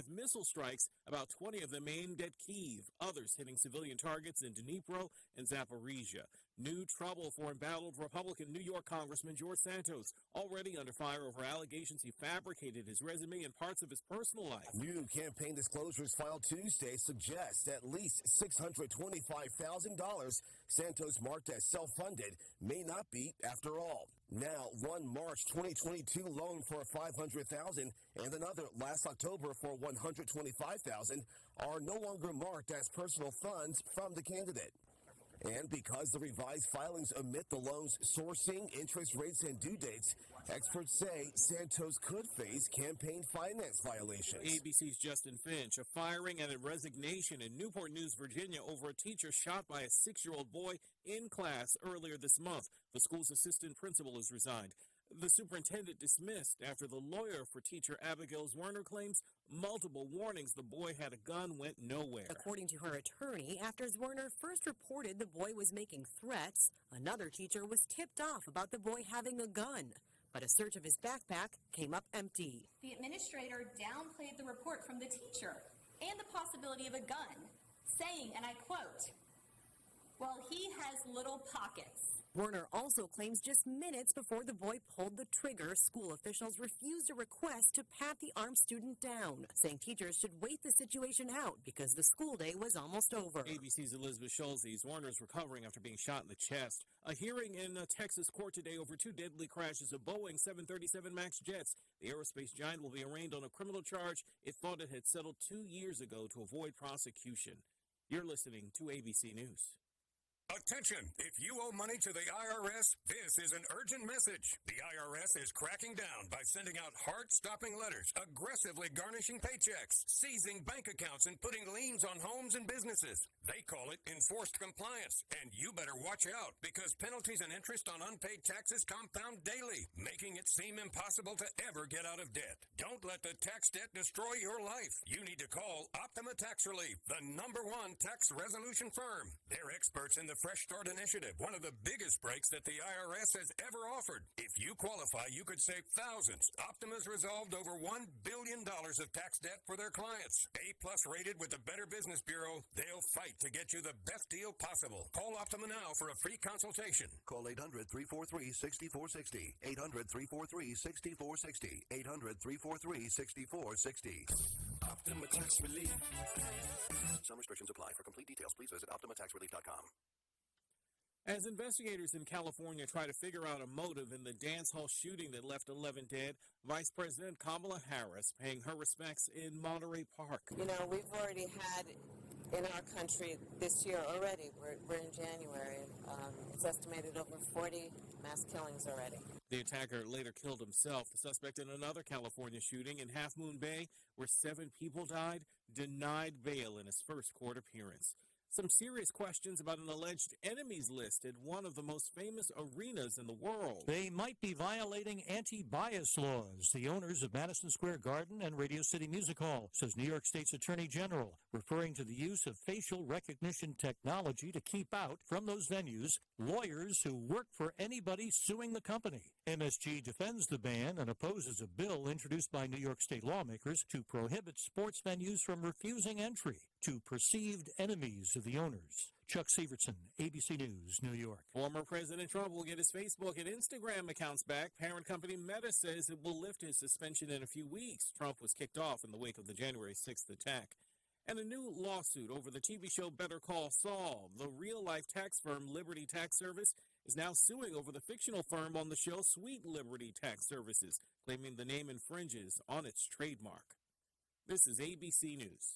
missile strikes, about 20 of them aimed at Kyiv, others hitting civilian targets in Dnipro and Zaporizhia. New trouble for embattled Republican New York Congressman George Santos, already under fire over allegations he fabricated his resume and parts of his personal life. New campaign disclosures filed Tuesday suggest at least $625,000 Santos marked as self-funded may not be after all. Now, one March 2022 loan for $500,000 and another last October for $125,000 are no longer marked as personal funds from the candidate. And because the revised filings omit the loan's sourcing, interest rates, and due dates, experts say Santos could face campaign finance violations. ABC's Justin Finch, a firing and a resignation in Newport News, Virginia, over a teacher shot by a 6-year-old boy in class earlier this month. The school's assistant principal has resigned. The superintendent dismissed after the lawyer for teacher Abigail Werner claims multiple warnings the boy had a gun went nowhere. According to her attorney, after Werner first reported the boy was making threats, another teacher was tipped off about the boy having a gun. But a search of his backpack came up empty. The administrator downplayed the report from the teacher and the possibility of a gun, saying, and I quote, "Well, he has little pockets." Werner also claims just minutes before the boy pulled the trigger, school officials refused a request to pat the armed student down, saying teachers should wait the situation out because the school day was almost over. ABC's Elizabeth Schulze. Werner is recovering after being shot in the chest. A hearing in a Texas court today over 2 deadly crashes of Boeing 737 MAX jets. The aerospace giant will be arraigned on a criminal charge it thought it had settled 2 years ago to avoid prosecution. You're listening to ABC News. Attention! If you owe money to the IRS, this is an urgent message. The IRS is cracking down by sending out heart-stopping letters, aggressively garnishing paychecks, seizing bank accounts, and putting liens on homes and businesses. They call it enforced compliance, and you better watch out because penalties and interest on unpaid taxes compound daily, making it seem impossible to ever get out of debt. Don't let the tax debt destroy your life. You need to call Optima Tax Relief, the #1 tax resolution firm. They're experts in the Fresh Start Initiative, one of the biggest breaks that the IRS has ever offered. If you qualify, you could save thousands. Optima's resolved over $1 billion of tax debt for their clients. A+ rated with the Better Business Bureau, they'll fight to get you the best deal possible. Call Optima now for a free consultation. Call 800-343-6460. 800-343-6460. 800-343-6460. Optima Tax Relief. Some restrictions apply. For complete details, please visit OptimaTaxRelief.com. As investigators in California try to figure out a motive in the dance hall shooting that left 11 dead, Vice President Kamala Harris paying her respects in Monterey Park. You know, we've already had in our country this year already, we're in January, it's estimated over 40 mass killings already. The attacker later killed himself. The suspect in another California shooting in Half Moon Bay, where 7 people died, denied bail in his first court appearance. Some serious questions about an alleged enemies list at one of the most famous arenas in the world. They might be violating anti-bias laws. The owners of Madison Square Garden and Radio City Music Hall, says New York State's Attorney General, referring to the use of facial recognition technology to keep out from those venues lawyers who work for anybody suing the company. MSG defends the ban and opposes a bill introduced by New York State lawmakers to prohibit sports venues from refusing entry to perceived enemies of the owners. Chuck Severson, ABC News, New York. Former President Trump will get his Facebook and Instagram accounts back. Parent company Meta says it will lift his suspension in a few weeks. Trump was kicked off in the wake of the January 6th attack. And a new lawsuit over the TV show Better Call Saul. The real-life tax firm Liberty Tax Service is now suing over the fictional firm on the show Sweet Liberty Tax Services, claiming the name infringes on its trademark. This is ABC News.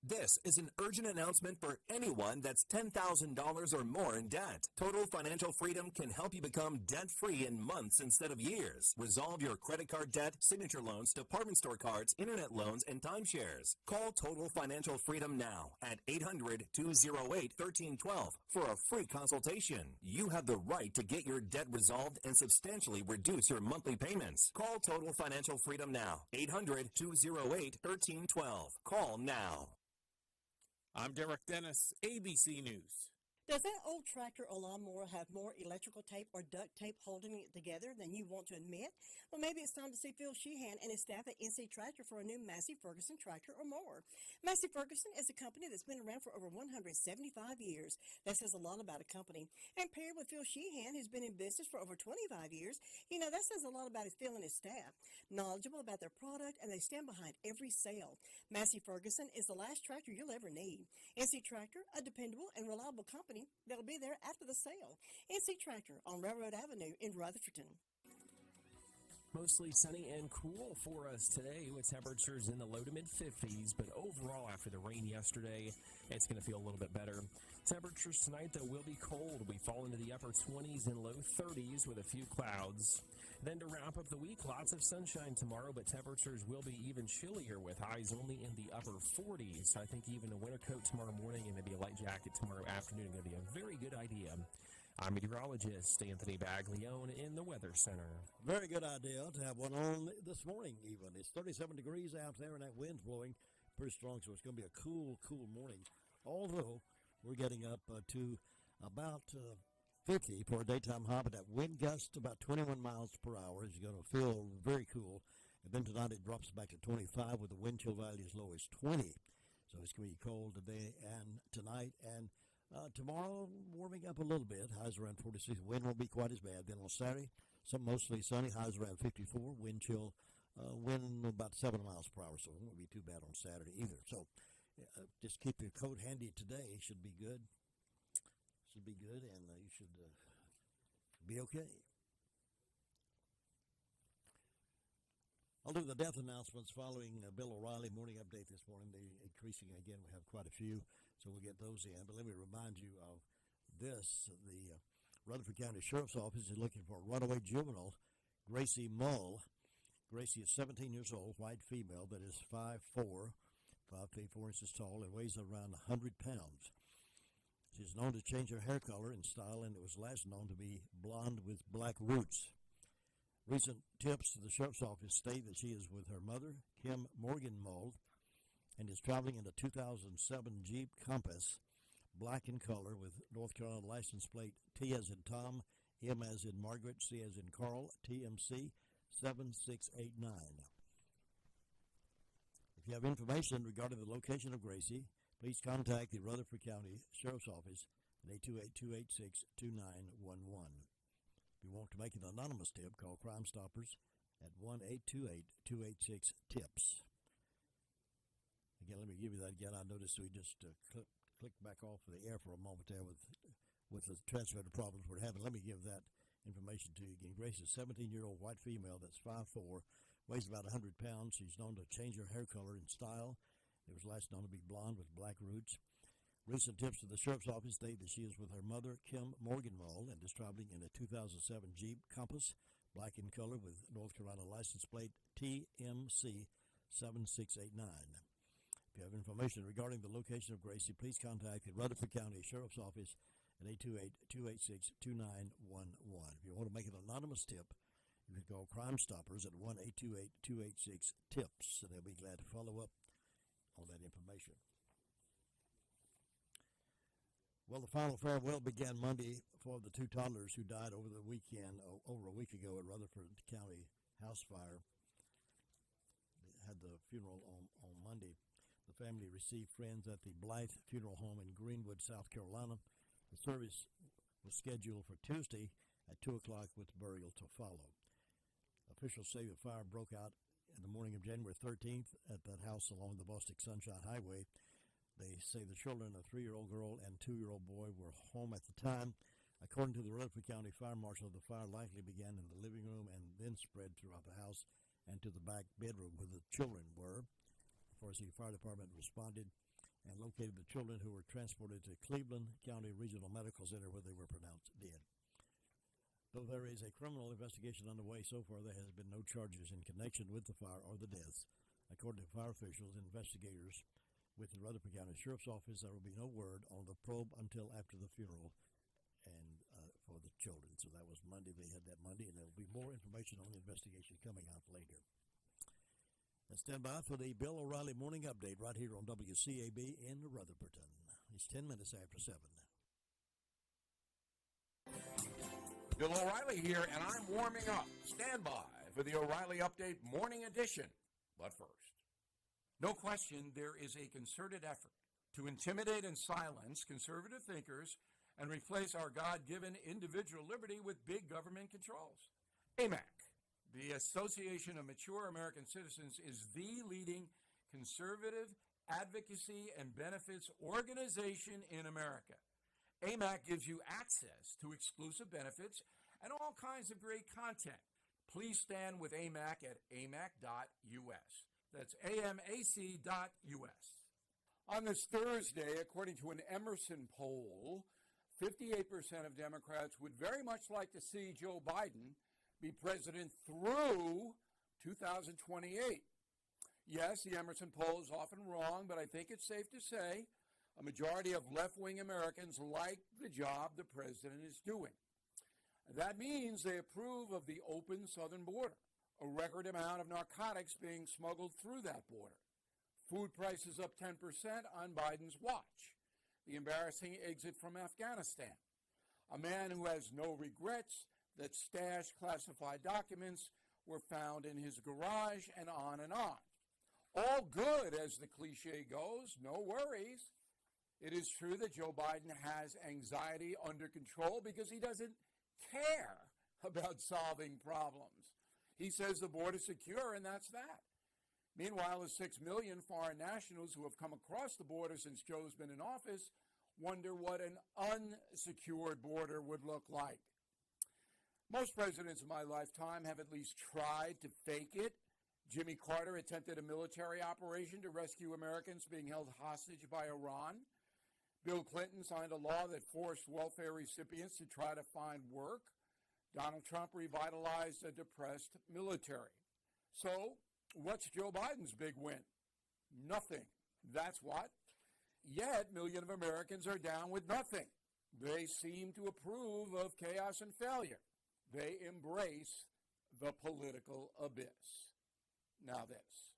This is an urgent announcement for anyone that's $10,000 or more in debt. Total Financial Freedom can help you become debt-free in months instead of years. Resolve your credit card debt, signature loans, department store cards, internet loans, and timeshares. Call Total Financial Freedom now at 800-208-1312 for a free consultation. You have the right to get your debt resolved and substantially reduce your monthly payments. Call Total Financial Freedom now. 800-208-1312. Call now. I'm Derek Dennis, ABC News. Does that old tractor or lawnmower have more electrical tape or duct tape holding it together than you want to admit? Well, maybe it's time to see Phil Sheehan and his staff at NC Tractor for a new Massey Ferguson tractor or mower. Massey Ferguson is a company that's been around for over 175 years. That says a lot about a company. And paired with Phil Sheehan, who's been in business for over 25 years, that says a lot about his Phil and his staff. Knowledgeable about their product, and they stand behind every sale. Massey Ferguson is the last tractor you'll ever need. NC Tractor, a dependable and reliable company that'll be there after the sale. NC Tractor on Railroad Avenue in Rutherford. Mostly sunny and cool for us today with temperatures in the low to mid 50s, but overall after the rain yesterday, it's going to feel a little bit better. Temperatures tonight, though, will be cold. We fall into the upper 20s and low 30s with a few clouds. Then to wrap up the week, lots of sunshine tomorrow, but temperatures will be even chillier with highs only in the upper 40s. I think even a winter coat tomorrow morning and maybe a light jacket tomorrow afternoon is going to be a very good idea. I'm meteorologist Anthony Baglione in the Weather Center. Very good idea to have one on this morning even. It's 37 degrees out there and that wind's blowing pretty strong, so it's going to be a cool morning. Although we're getting up to about 50 for a daytime high, but that wind gust about 21 miles per hour is going to feel very cool. And then tonight it drops back to 25 with the wind chill value as low as 20. So it's going to be cold today and tonight. And tomorrow, warming up a little bit. Highs around 46. Wind won't be quite as bad. Then on Saturday, some mostly sunny. Highs around 54. Wind chill, wind about 7 miles per hour. So it won't be too bad on Saturday either. So just keep your coat handy today. Should be good. Should be good, and you should be okay. I'll do the death announcements following Bill O'Reilly morning update this morning. They're increasing again. We have quite a few, so we'll get those in. But let me remind you of this. The Rutherford County Sheriff's Office is looking for a runaway juvenile, Gracie Mull. Gracie is 17 years old, white female that is 5'4", 5 feet 4 inches tall, and weighs around 100 pounds. She's known to change her hair color and style, and it was last known to be blonde with black roots. Recent tips to the Sheriff's Office state that she is with her mother, Kim Morgan-Mold, and is traveling in a 2007 Jeep Compass, black in color with North Carolina license plate T as in Tom, M as in Margaret, C as in Carl, TMC 7689. If you have information regarding the location of Gracie, please contact the Rutherford County Sheriff's Office at 828-286-2911. If you want to make an anonymous tip, call Crime Stoppers at 1-828-286-TIPS. Again, let me give you that again. I noticed we just clicked back off the air for a moment there with the transmitter problems we're having. Let me give that information to you again. Grace is a 17-year-old white female that's 5'4", weighs about 100 pounds. She's known to change her hair color and style. It was last known to be blonde with black roots. Recent tips to the Sheriff's Office state that she is with her mother, Kim Morgan-Moll, and is traveling in a 2007 Jeep Compass, black in color with North Carolina license plate TMC 7689. If you have information regarding the location of Gracie, please contact the Rutherford County Sheriff's Office at 828-286-2911. If you want to make an anonymous tip, you can call Crime Stoppers at 1-828-286-TIPS, and they'll be glad to follow up on that information. Well, the final farewell began Monday for the two toddlers who died over the weekend, over a week ago at Rutherford County House Fire. They had the funeral on Monday. The family received friends at the Blythe Funeral Home in Greenwood, South Carolina. The service was scheduled for Tuesday at 2 o'clock with burial to follow. Officials say the fire broke out in the morning of January 13th at that house along the Bostic Sunshine Highway. They say the children, a 3-year-old girl and 2-year-old boy, were home at the time. According to the Rutherford County Fire Marshal, the fire likely began in the living room and then spread throughout the house and to the back bedroom where the children were. The Forest City Fire Department responded and located the children, who were transported to Cleveland County Regional Medical Center, where they were pronounced dead. Though there is a criminal investigation underway, so far there has been no charges in connection with the fire or the deaths. According to fire officials and investigators with the Rutherford County Sheriff's Office, there will be no word on the probe until after the funeral and for the children. So that was Monday. They had that Monday, and there will be more information on the investigation coming out later. And stand by for the Bill O'Reilly Morning Update right here on WCAB in Rutherford. It's 10 minutes after 7. Bill O'Reilly here, and I'm warming up. Stand by for the O'Reilly Update Morning Edition. But first, no question there is a concerted effort to intimidate and silence conservative thinkers and replace our God-given individual liberty with big government controls. AMAC, the Association of Mature American Citizens, is the leading conservative advocacy and benefits organization in America. AMAC gives you access to exclusive benefits and all kinds of great content. Please stand with AMAC at amac.us. That's amac.us. On this Thursday, according to an Emerson poll, 58% of Democrats would very much like to see Joe Biden be president through 2028. Yes, the Emerson poll is often wrong, but I think it's safe to say a majority of left-wing Americans like the job the president is doing. That means they approve of the open southern border, a record amount of narcotics being smuggled through that border, food prices up 10% on Biden's watch, the embarrassing exit from Afghanistan, a man who has no regrets that stashed classified documents were found in his garage, and on and on. All good, as the cliche goes, no worries. It is true that Joe Biden has anxiety under control because he doesn't care about solving problems. He says the border is secure, and that's that. Meanwhile, the 6 million foreign nationals who have come across the border since Joe's been in office wonder what an unsecured border would look like. Most presidents in my lifetime have at least tried to fake it. Jimmy Carter attempted a military operation to rescue Americans being held hostage by Iran. Bill Clinton signed a law that forced welfare recipients to try to find work. Donald Trump revitalized a depressed military. So, what's Joe Biden's big win? Nothing. That's what. Yet, millions of Americans are down with nothing. They seem to approve of chaos and failure. They embrace the political abyss. Now this.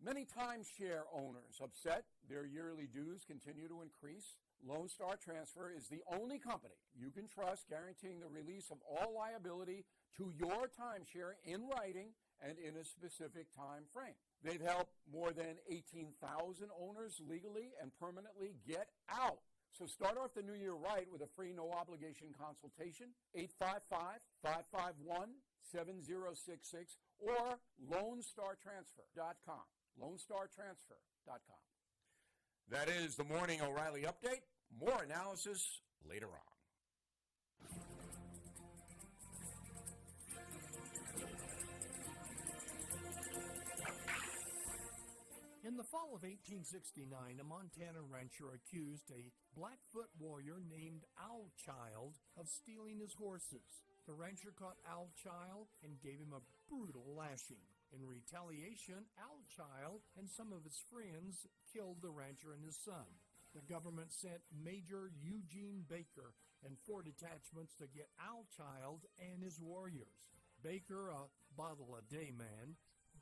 Many timeshare owners upset their yearly dues continue to increase. Lone Star Transfer is the only company you can trust guaranteeing the release of all liability to your timeshare in writing and in a specific time frame. They've helped more than 18,000 owners legally and permanently get out. So start off the new year right with a free no-obligation consultation, 855-551-7066 or LoneStarTransfer.com. LoneStarTransfer.com. That is the Morning O'Reilly Update. More analysis later on. In the fall of 1869, a Montana rancher accused a Blackfoot warrior named Owl Child of stealing his horses. The rancher caught Owl Child and gave him a brutal lashing. In retaliation, Owl Child and some of his friends killed the rancher and his son. The government sent Major Eugene Baker and 4 detachments to get Owl Child and his warriors. Baker, a bottle-a-day man,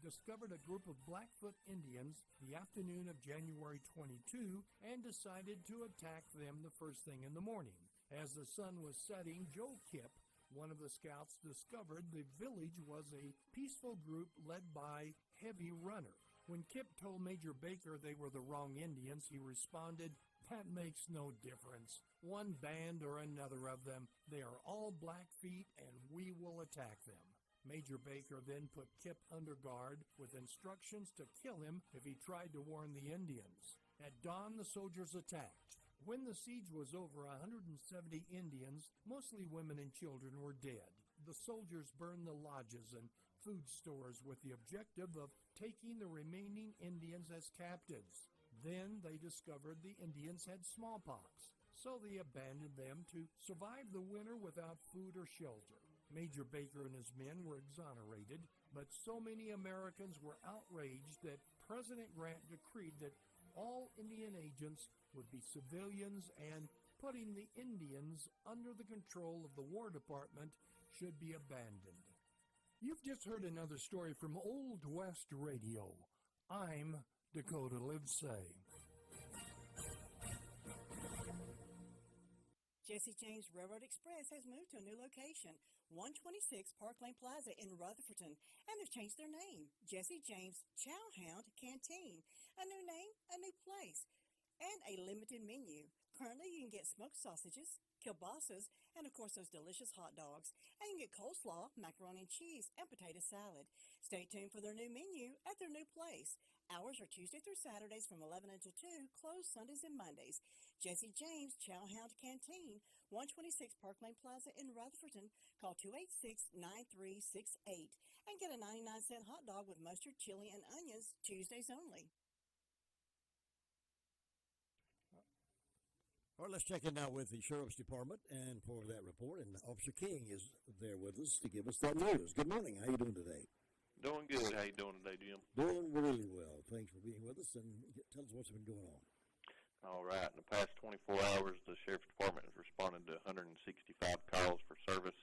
discovered a group of Blackfoot Indians the afternoon of January 22 and decided to attack them the first thing in the morning. As the sun was setting, Joe Kipp, one of the scouts, discovered the village was a peaceful group led by Heavy Runner. When Kipp told Major Baker they were the wrong Indians, he responded, "That makes no difference. One band or another of them, they are all Blackfeet and we will attack them." Major Baker then put Kipp under guard with instructions to kill him if he tried to warn the Indians. At dawn, the soldiers attacked. When the siege was over, 170 Indians, mostly women and children, were dead. The soldiers burned the lodges and food stores with the objective of taking the remaining Indians as captives. Then they discovered the Indians had smallpox, so they abandoned them to survive the winter without food or shelter. Major Baker and his men were exonerated, but so many Americans were outraged that President Grant decreed that all Indian agents would be civilians and putting the Indians under the control of the War Department should be abandoned. You've just heard another story from Old West Radio. I'm Dakota Livesay. Jesse James Railroad Express has moved to a new location, 126 Park Lane Plaza in Rutherfordton, and they've changed their name, Jesse James Chowhound Canteen. A new name, a new place, and a limited menu. Currently, you can get smoked sausages, kielbasa's, and of course those delicious hot dogs. And you can get coleslaw, macaroni and cheese, and potato salad. Stay tuned for their new menu at their new place. Hours are Tuesday through Saturdays from 11 until 2, closed Sundays and Mondays. Jesse James Chowhound Canteen, 126 Park Lane Plaza in Rutherfordton. Call 286-9368 and get a 99-cent hot dog with mustard, chili, and onions, Tuesdays only. All right, let's check in now with the Sheriff's Department, and for that report, and Officer King is there with us to give us that news. Good morning. How you doing today? Doing good. How you doing today, Jim? Doing really well. Thanks for being with us, and tell us what's been going on. All right. In the past 24 hours, the Sheriff's Department has responded to 165 calls for service.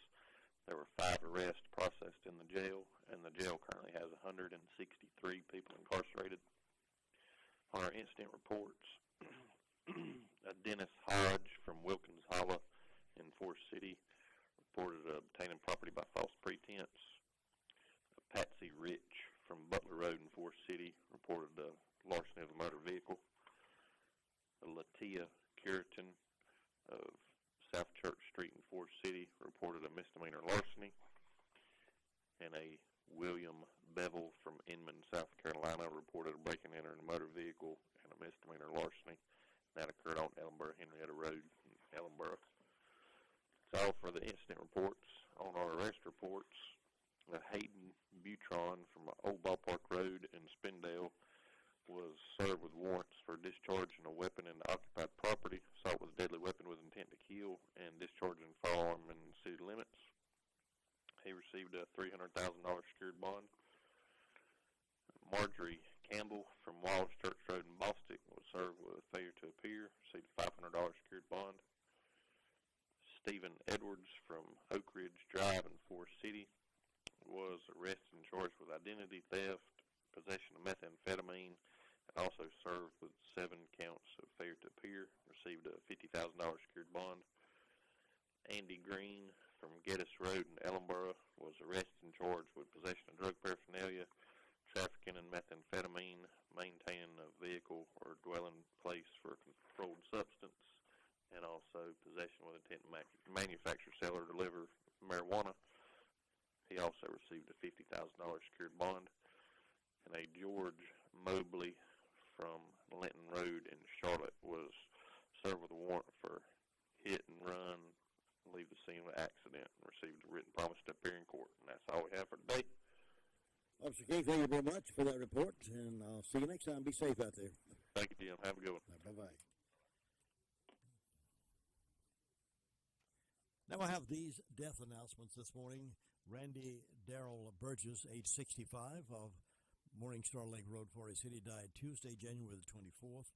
There were 5 arrests processed in the jail, and the jail currently has 163 people incarcerated. On our incident reports, Dennis Hodge from Wilkins Hollow in Forest City reported obtaining property by false pretense. Patsy Rich from Butler Road in Forest City reported larceny of a motor vehicle. Latia Curitan of South Church Street in Forest City reported a misdemeanor larceny. And a William Bevel from Inman, South Carolina reported a break and enter in a motor vehicle and a misdemeanor larceny. That occurred on Ellenboro Henrietta Road in Ellenboro. That's all for the incident reports. On our arrest reports, Hayden Butron from Old Ballpark Road in Spindale was served with warrants for discharging a weapon into occupied property, assault with a deadly weapon with intent to kill, and discharging a firearm in city limits. He received a $300,000 secured bond. Marjorie Campbell from Wallace Church Road in Bostic was served with a failure to appear, received a $500 secured bond. Stephen Edwards from Oak Ridge Drive in Forest City was arrested and charged with identity theft, possession of methamphetamine, and also served with 7 counts of failure to appear, received a $50,000 secured bond. Andy Green from Geddes Road in Ellenboro was arrested and charged with possession of drug paraphernalia, trafficking in methamphetamine, maintaining a vehicle or dwelling place for a controlled substance, and also possession with intent to manufacture, sell, or deliver marijuana. He also received a $50,000 secured bond. And a George Mobley from Linton Road in Charlotte was served with a warrant for hit and run, leave the scene of accident, and received a written promise to appear in court. And that's all we have for today. Officer King, thank you very much for that report, and I'll see you next time. Be safe out there. Thank you, Jim. Have a good one. Bye-bye. Now I have these death announcements this morning. Randy Darrell Burgess, age 65, of Morningstar Lake Road, Forest City, died Tuesday, January the 24th.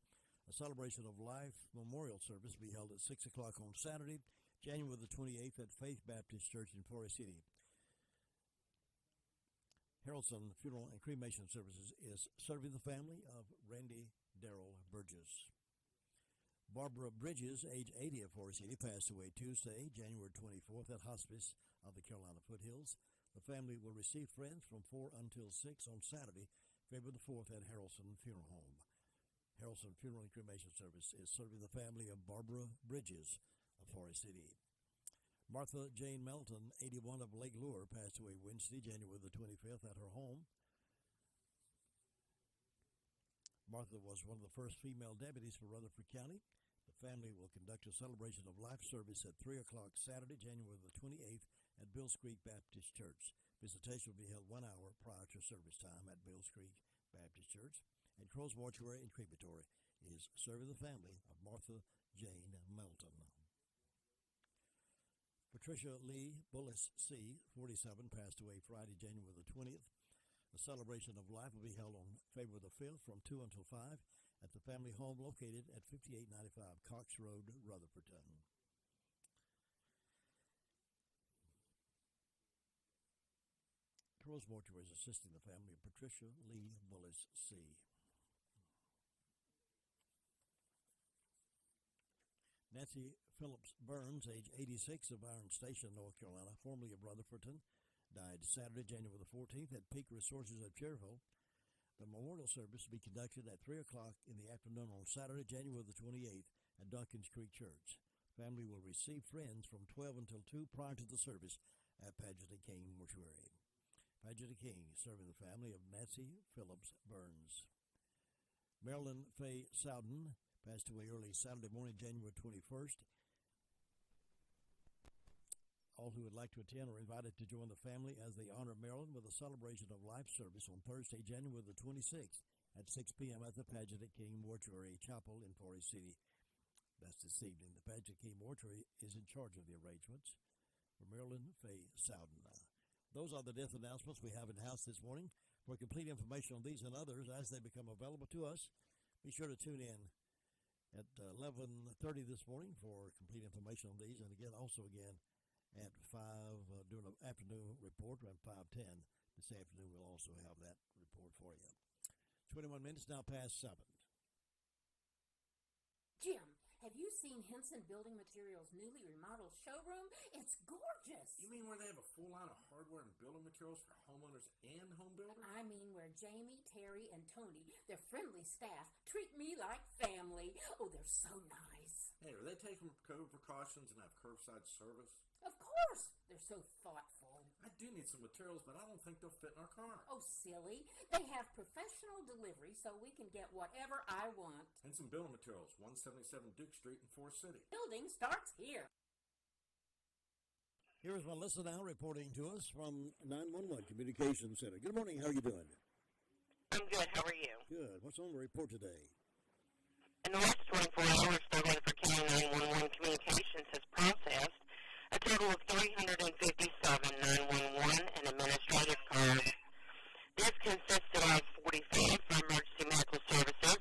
A celebration of life memorial service will be held at 6 o'clock on Saturday, January the 28th, at Faith Baptist Church in Forest City. Harrelson Funeral and Cremation Services is serving the family of Randy Darrell Burgess. Barbara Bridges, age 80, of Forest City, passed away Tuesday, January 24th, at Hospice of the Carolina Foothills. The family will receive friends from 4 until 6 on Saturday, February the 4th, at Harrelson Funeral Home. Harrelson Funeral and Cremation Service is serving the family of Barbara Bridges of Forest City. Martha Jane Melton, 81, of Lake Lure, passed away Wednesday, January the 25th, at her home. Martha was one of the first female deputies for Rutherford County. The family will conduct a celebration of life service at 3 o'clock Saturday, January the 28th, at Bills Creek Baptist Church. Visitation will be held 1 hour prior to service time at Bills Creek Baptist Church. And Crow's Mortuary and Crematory is serving the family of Martha Jane Melton. Patricia Lee Bullis C., 47, passed away Friday, January the 20th. A celebration of life will be held on February the 5th from 2 until 5 at the family home located at 5895 Cox Road, Rutherfordton. Crow's Mortuary is assisting the family of Patricia Lee Bullis C. Nancy Phillips Burns, age 86, of Iron Station, North Carolina, formerly of Rutherfordton, died Saturday, January the 14th at Peak Resources of Cherville. The memorial service will be conducted at 3 o'clock in the afternoon on Saturday, January the 28th at Duncans Creek Church. Family will receive friends from 12 until 2 prior to the service at Paget and King Mortuary. Paget and King serving the family of Nancy Phillips Burns. Marilyn Faye Sowden passed away early Saturday morning, January 21st. All who would like to attend are invited to join the family as they honor Marilyn with a celebration of life service on Thursday, January the 26th at 6 p.m. at the Paget and King Mortuary Chapel in Forest City. That's this evening. The Paget and King Mortuary is in charge of the arrangements for Marilyn Faye Sowden. Those are the death announcements we have in-house this morning. For complete information on these and others as they become available to us, be sure to tune in at 11:30 this morning for complete information on these. And again, at 5 during the afternoon report around 5:10 this afternoon. We'll also have that report for you. 21 minutes now past 7. Jim, have you seen Henson Building Materials' newly remodeled showroom? It's gorgeous. You mean where they have a full line of hardware and building materials for homeowners and home builders? I mean where Jamie, Terry, and Tony, their friendly staff, treat me like family. Oh, they're so nice. Hey, are they taking COVID precautions and have curbside service? Of course. They're so thoughtful. I do need some materials, but I don't think they'll fit in our car. Oh, silly. They have professional delivery so we can get whatever I want. And some building materials, 177 Duke Street in Forest City. Building starts here. Here is Melissa now reporting to us from 911 Communications Center. Good morning. How are you doing? I'm good. How are you? Good. What's on the report today? In the last 24 hours, the Rutherford County 911 Communications has processed a total of 357 911 and administrative calls. This consisted of 45 for emergency medical services,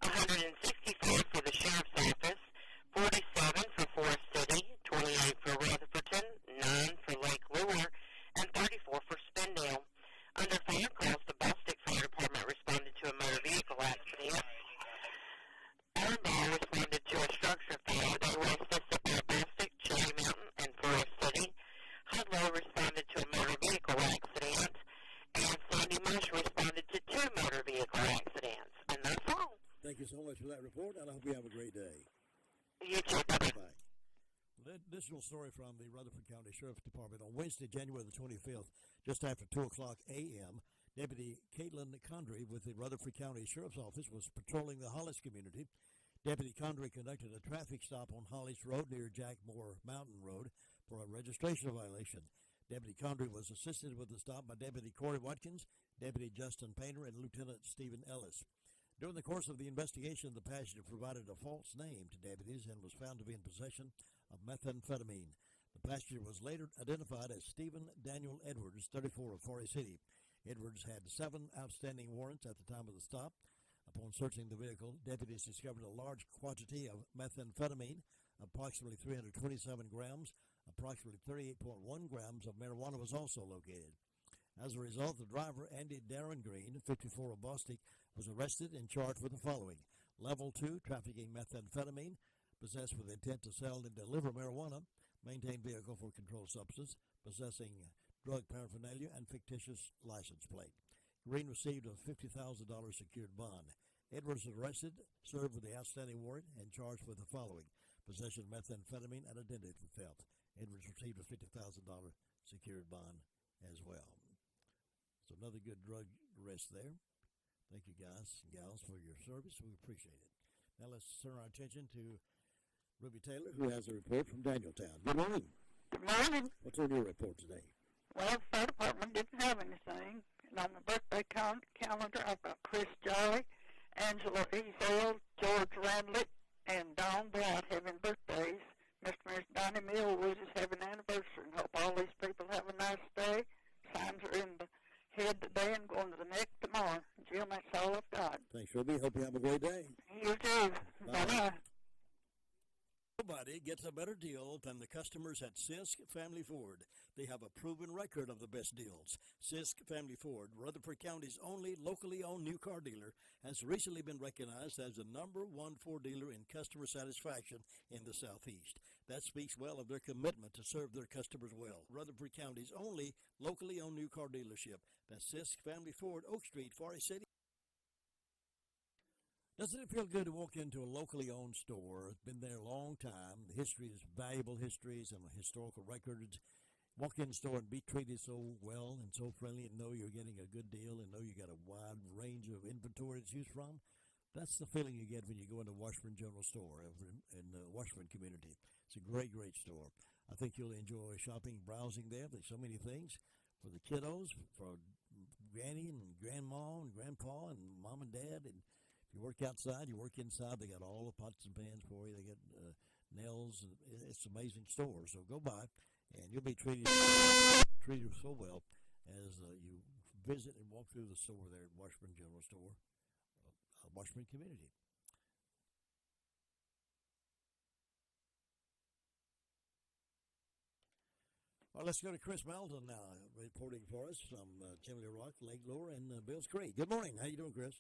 165 for the sheriff's office, 47 for Forest City, 28 for Rutherfordton, 9 for Lake Lure, and 34 for Spindale. Under fire calls, the Bostic Fire Department responded to a motor vehicle accident. Armbar responded to a structure fire. They were assisted by Bostic, Cherry Mountain, and Forest City. Hudlow responded to a motor vehicle accident. And Sandy Marsh responded to 2 motor vehicle accidents. And that's all. Thank you so much for that report, and I hope you have a great day. You too. Bye-bye. Additional story from the Rutherford County Sheriff's Department. On Wednesday, January the 25th, just after 2 o'clock a.m., Deputy Caitlin Condry with the Rutherford County Sheriff's Office was patrolling the Hollis community. Deputy Condry conducted a traffic stop on Hollis Road near Jack Moore Mountain Road for a registration violation. Deputy Condry was assisted with the stop by Deputy Corey Watkins, Deputy Justin Painter, and Lieutenant Stephen Ellis. During the course of the investigation, the passenger provided a false name to deputies and was found to be in possession of methamphetamine. The passenger was later identified as Stephen Daniel Edwards, 34, of Forest City. Edwards had 7 outstanding warrants at the time of the stop. Upon searching the vehicle, deputies discovered a large quantity of methamphetamine, approximately 327 grams. Approximately 38.1 grams of marijuana was also located. As a result, the driver, Andy Darren Green, 54, of Bostic, was arrested and charged with the following: Level 2, trafficking methamphetamine, possessed with intent to sell and deliver marijuana, maintain vehicle for controlled substance, possessing drug paraphernalia, and fictitious license plate. Green received a $50,000 secured bond. Edwards was arrested, served with the outstanding warrant, and charged with the following: possession of methamphetamine and identity theft. Edwards received a $50,000 secured bond as well. So another good drug arrest there. Thank you, guys and gals, for your service. We appreciate it. Now let's turn our attention to Ruby Taylor, who has a report from Danieltown. Good morning. Good morning. What's on your report today? Well, the fire department didn't have anything. And on the birthday calendar, I've got Chris Jolly, Angela Ezel, George Randlett, and Don Blount having birthdays. Mr. and Miss Donnie Millwood is having an anniversary. And hope all these people have a nice day. Signs are in the head today and going to the neck tomorrow. Jim, that's all I've got. Thanks, Ruby. Hope you have a great day. You too. Bye-bye. Nobody gets a better deal than the customers at Sisk Family Ford. They have a proven record of the best deals. Sisk Family Ford, Rutherford County's only locally owned new car dealer, has recently been recognized as the #1 Ford dealer in customer satisfaction in the Southeast. That speaks well of their commitment to serve their customers well. Rutherford County's only locally owned new car dealership. That's Sisk Family Ford, Oak Street, Forest City. Doesn't it feel good to walk into a locally owned store? It's been there a long time. The history is valuable histories and historical records. Walk in the store and be treated so well and so friendly and know you're getting a good deal and know you got a wide range of inventory to choose from. That's the feeling you get when you go into Washburn General Store in the Washburn community. It's a great, great store. I think you'll enjoy shopping, browsing there. There's so many things for the kiddos, for granny and grandma and grandpa and mom and dad. And you work outside, you work inside, they got all the pots and pans for you. They got nails. It's an amazing store. So go by, and you'll be treated so well as you visit and walk through the store there at Washburn General Store, Washburn Community. Well, let's go to Chris Melton now, reporting for us from Chimney Rock, Lake Lure, and Bills Creek. Good morning. How you doing, Chris?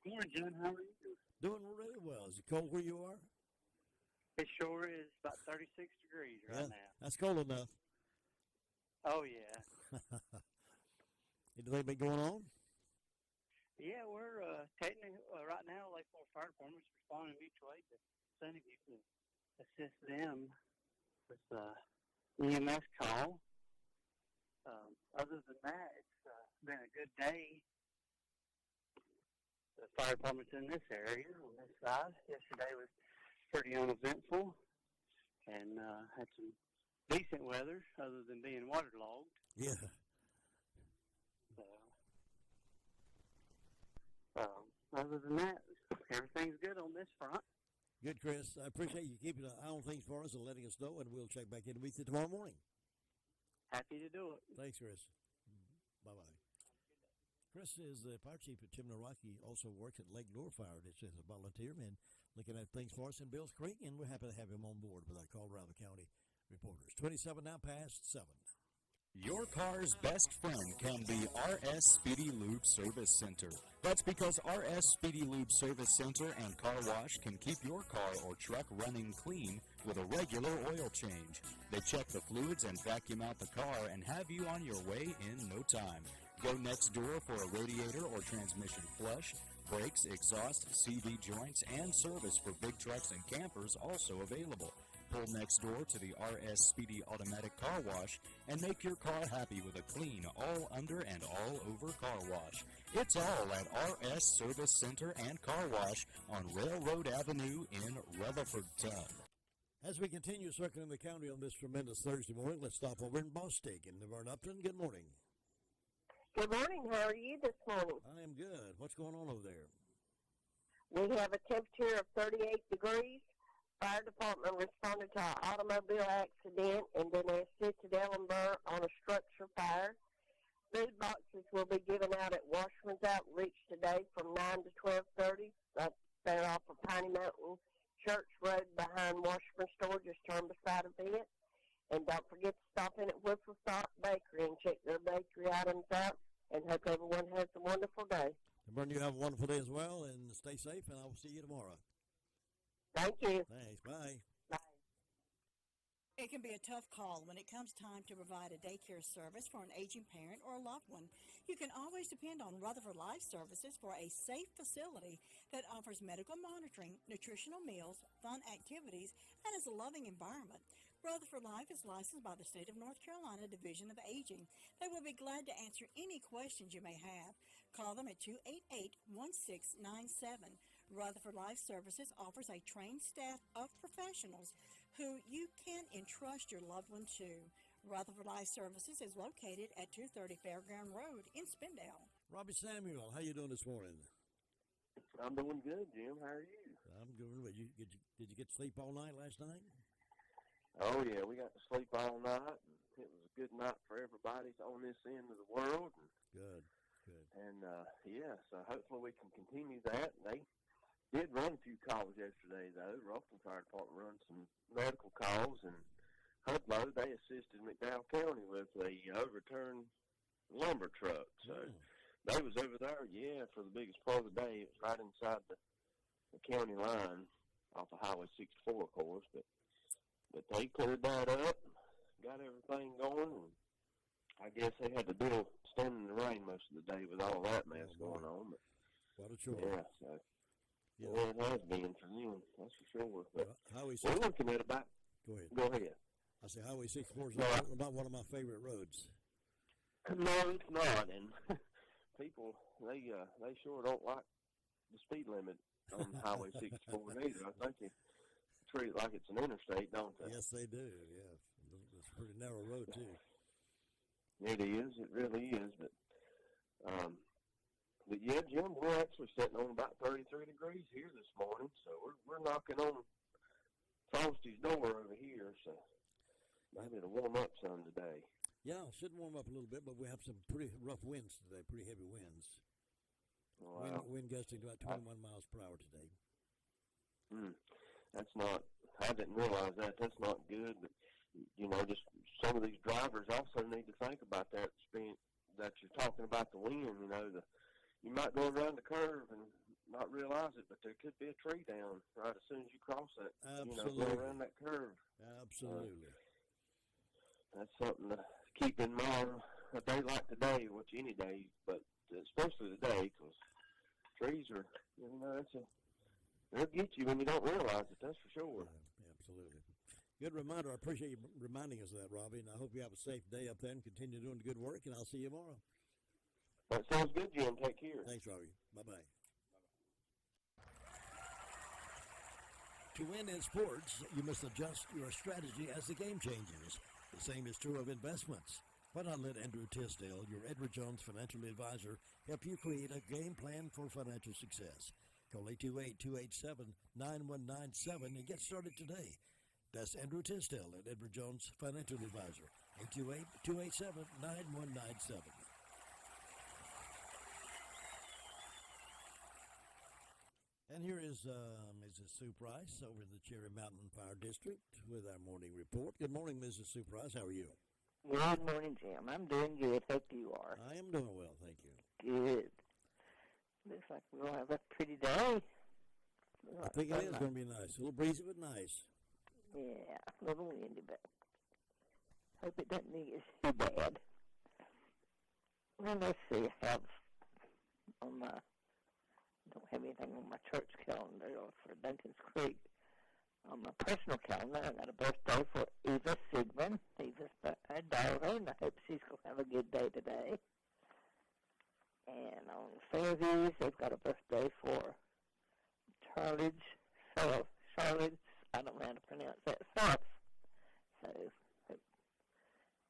Good morning, John. How are you doing? Doing really well. Is it cold where you are? It sure is. About 36 degrees right now. That's cold enough. Oh, yeah. Anything been going on? Yeah, we're technically, right now, Lake Forest Fire Department is responding mutual aid to Sunnyview to assist them with EMS call. Other than that, it's been a good day. The fire department's in this area on this side. Yesterday was pretty uneventful and had some decent weather other than being waterlogged. Yeah. Other than that, everything's good on this front. Good, Chris. I appreciate you keeping an eye on things for us and letting us know, and we'll check back in with you tomorrow morning. Happy to do it. Thanks, Chris. Bye-bye. Chris is the fire chief at Chimney Rock. He also works at Lake Lure Fire District as a volunteer and looking at things for us in Bills Creek, and we're happy to have him on board with our Colorado County reporters. 27 now past 7. Your car's best friend can be RS Speedy Lube Service Center. That's because RS Speedy Lube Service Center and Car Wash can keep your car or truck running clean with a regular oil change. They check the fluids and vacuum out the car and have you on your way in no time. Go next door for a radiator or transmission flush, brakes, exhaust, CV joints, and service for big trucks and campers also available. Pull next door to the RS Speedy Automatic Car Wash and make your car happy with a clean, all under and all over car wash. It's all at RS Service Center and Car Wash on Railroad Avenue in Rutherfordton. As we continue circling the county on this tremendous Thursday morning, let's stop over in Boston in Laverne Upton. Good morning. Good morning. How are you this morning? I am good. What's going on over there? We have a temperature of 38 degrees. Fire department responded to an automobile accident, and then they assisted Ellenburg on a structure fire. Food boxes will be given out at Washburn's Outreach today from 9 to 12:30. They're off of Piney Mountain Church Road behind Washburn Store, just turn beside of it. And don't forget to stop in at Whistle Stop Bakery and check their bakery items out. And hope everyone has a wonderful day. Laverne, you have a wonderful day as well, and stay safe, and I will see you tomorrow. Thank you. Thanks. Bye. It can be a tough call when it comes time to provide a daycare service for an aging parent or a loved one. You can always depend on Rutherford Life Services for a safe facility that offers medical monitoring, nutritional meals, fun activities, and is a loving environment. Rutherford Life is licensed by the State of North Carolina Division of Aging. They will be glad to answer any questions you may have. Call them at 288-1697. Rutherford Life Services offers a trained staff of professionals who you can entrust your loved one to. Rutherford Life Services is located at 230 Fairground Road in Spindale. Robbie Samuel, how you doing this morning? I'm doing good, Jim. How are you? I'm doing good. Did you get sleep all night last night? Oh, yeah, we got to sleep all night. It was a good night for everybody on this end of the world. Good, good. And, yeah, so hopefully we can continue that. They Did run a few calls yesterday, though. Ralston Fire Department run some medical calls, and Hudlow, they assisted McDowell County with a overturned lumber truck. So they was over there, for the biggest part of the day. It was right inside the county line off of Highway 64, of course. But they cleared that up, got everything going, and I guess they had to deal standing in the rain most of the day with all that mess going on. But, what a chore. Yeah, so it has been for them, that's for sure. But Highway we're looking at about. Go ahead. I say Highway 64 is about one of my favorite roads. No, it's not, and people they sure don't like the speed limit on Highway 64 either. I think they treat it like it's an interstate, don't they? Yes, they do. Yeah, it's a pretty narrow road too. It is. It really is. But yeah, Jim, we're actually sitting on about 33 degrees here this morning, so we're knocking on Frosty's door over here. So maybe it'll warm up some today. Yeah, it should warm up a little bit, but we have some pretty rough winds today, pretty heavy winds. Wow. Wind gusting to about 21 miles per hour today. That's not, I didn't realize that. That's not good, but, just some of these drivers also need to think about that that you're talking about the wind, you might go around the curve and not realize it, but there could be a tree down right as soon as you cross that, Absolutely. Go around that curve. Absolutely. That's something to keep in mind a day like today, which any day, but especially today, because trees are, they'll get you when you don't realize it, that's for sure. Absolutely. Good reminder. I appreciate you reminding us of that, Robbie, and I hope you have a safe day up there and continue doing the good work, and I'll see you tomorrow. That sounds good, Jim. Take care. Thanks, Robbie. Bye-bye. To win in sports, you must adjust your strategy as the game changes. The same is true of investments. Why not let Andrew Tisdale, your Edward Jones financial advisor, help you create a game plan for financial success? Call 828-287-9197 and get started today. That's Andrew Tisdale at Edward Jones Financial Advisor, 828-287-9197. And here is Mrs. Sue Price over in the Cherry Mountain Fire District with our morning report. Good morning, Mrs. Sue Price. How are you? Good morning, Jim. I'm doing good. Hope you are. I am doing well, thank you. Good. Looks like we're going to have a pretty day. I think it is going to be nice. A little breezy, but nice. Yeah, a little windy, but hope it doesn't get too bad. Well, let's see. I have on my... don't have anything on my church calendar or for Duncan's Creek. On my personal calendar, I got a birthday for Eva Sigmund. Eva's a daughter, and I hope she's going to have a good day today. And on Fairviews, they've got a birthday for Charlotte, I don't know how to pronounce that, South. So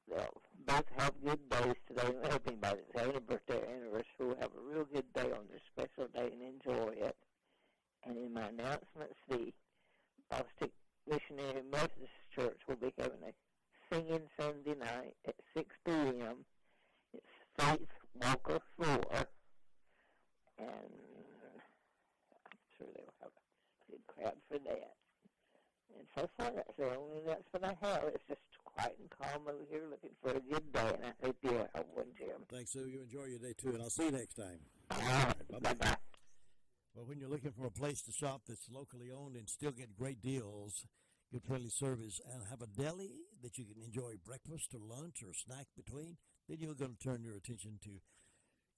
they'll both have good days today. I hope anybody that's having a birthday or anniversary will have a real good day on this special day and enjoy it. And in my announcements, the Bostic Missionary Methodist Church will be having a singing Sunday night at 6 p.m. It's Faith Walker 4. And I'm sure they'll have a good crowd for that. And so far, that's the only announcement I have. It's just quiet and calm over here looking for a good day, and I hope you'll have one, Jim. Thanks, Sue. You enjoy your day, too, and I'll see you next time. All right. Bye-bye. Well, when you're looking for a place to shop that's locally owned and still get great deals, good friendly service, and have a deli that you can enjoy breakfast or lunch or snack between, then you're going to turn your attention to,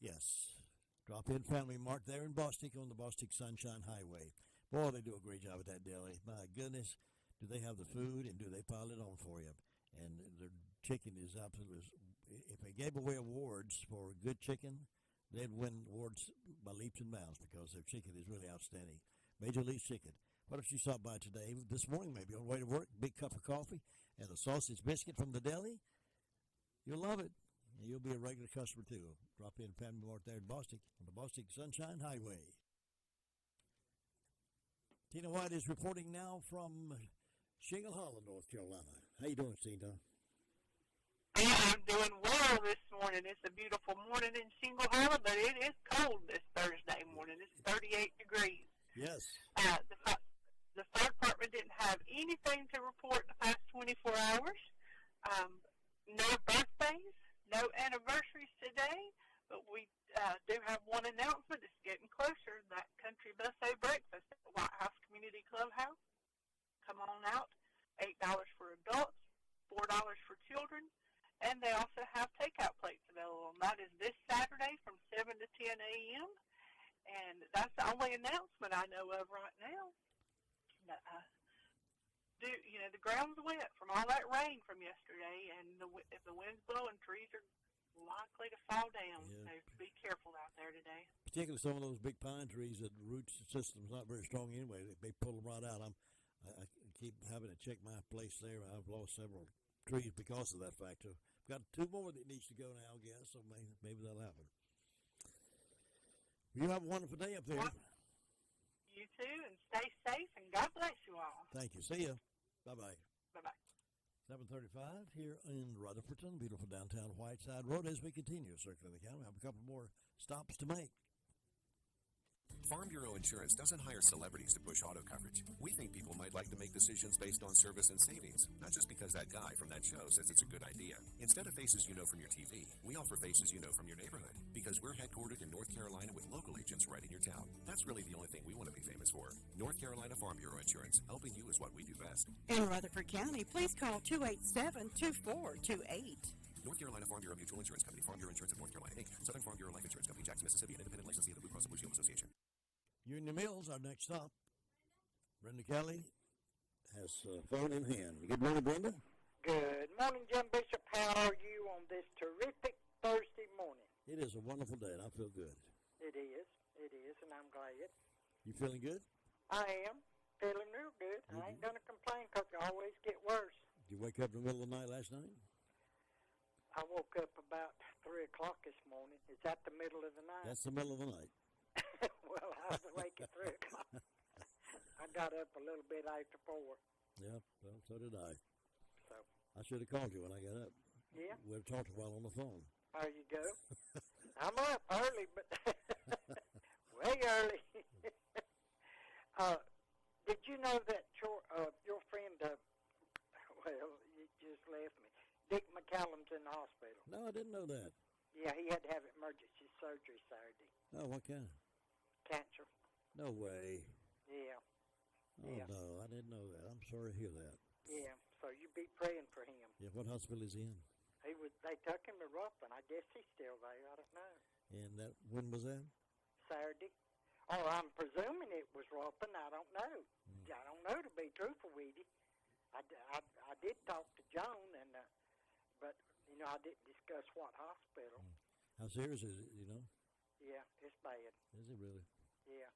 yes, Drop-In Family Mart there in Bostic on the Bostic Sunshine Highway. Boy, they do a great job at that deli. My goodness, do they have the food and do they pile it on for you? And their chicken is absolutely, if they gave away awards for good chicken, they'd win awards by leaps and bounds because their chicken is really outstanding. Major League Chicken. What if you stopped by today, this morning maybe, on the way to work, big cup of coffee and a sausage biscuit from the deli? You'll love it. And you'll be a regular customer, too. Drop-In Family Mart there in Bostic on the Bostic Sunshine Highway. Tina White is reporting now from Shingle Hollow, North Carolina. How you doing, Tina? I'm doing well this morning. It's a beautiful morning in Shingle Hollow, but it is cold this Thursday morning. It's 38 degrees. Yes. The fire department didn't have anything to report the past 24 hours. No birthdays, no anniversaries today, but we do have one announcement. It's getting closer. That country buffet breakfast at the White House Community Clubhouse. Come on out. $8 for adults, $4 for children, and they also have takeout plates available. And that is this Saturday from 7 to 10 a.m. And that's the only announcement I know of right now. The ground's wet from all that rain from yesterday, and if the wind's blowing, trees are likely to fall down. Yeah. So be careful out there today. Particularly some of those big pine trees that the root system's not very strong anyway. They pull them right out. I keep having to check my place there. I've lost several trees because of that factor. Got 2 more that needs to go now, I guess, so maybe that'll happen. You have a wonderful day up there. You too, and stay safe, and God bless you all. Thank you. See ya. Bye-bye. Bye-bye. 7:35 here in Rutherfordton, beautiful downtown Whiteside Road. As we continue circling the county, we have a couple more stops to make. Farm Bureau Insurance doesn't hire celebrities to push auto coverage. We think people might like to make decisions based on service and savings, not just because that guy from that show says it's a good idea. Instead of faces you know from your TV, we offer faces you know from your neighborhood, because we're headquartered in North Carolina with local agents right in your town. That's really the only thing we want to be famous for. North Carolina Farm Bureau Insurance, helping you is what we do best. In Rutherford County, please call 287-2428. North Carolina Farm Bureau Mutual Insurance Company, Farm Bureau Insurance of North Carolina, Inc., Southern Farm Bureau Life Insurance Company, Jackson, Mississippi, an independent licensee of the Blue Cross and Blue Shield Association. Union Mills, our next stop. Brenda Kelly has phone in hand. Good morning, Brenda. Good morning, Jim Bishop. How are you on this terrific Thursday morning? It is a wonderful day, and I feel good. It is, and I'm glad. You feeling good? I am feeling real good. I ain't going to complain because it always get worse. Did you wake up in the middle of the night last night? I woke up about 3 o'clock this morning. Is that the middle of the night? That's the middle of the night. Well, I was awake at 3 o'clock. I got up a little bit after 4. Yeah, well, so did I. So I should have called you when I got up. Yeah. We would have talked a while on the phone. There you go. I'm up early, but way early. Did you know that your friend, well, you just left me, Dick McCallum's in the hospital? No, I didn't know that. Yeah, he had to have emergency surgery Saturday. Oh, what kind? Cancer. No way. Yeah. Oh, Yeah. no, I didn't know that. I'm sorry to hear that. Yeah, so you be praying for him. Yeah, what hospital is he in? They took him to Ruffin. I guess he's still there. I don't know. And when was that? Saturday. Oh, I'm presuming it was Ruffin. I don't know. I don't know, to be truthful with you. I did talk to Joan, but, I didn't discuss what hospital. How serious is it, Yeah, it's bad. Is it really? Yeah.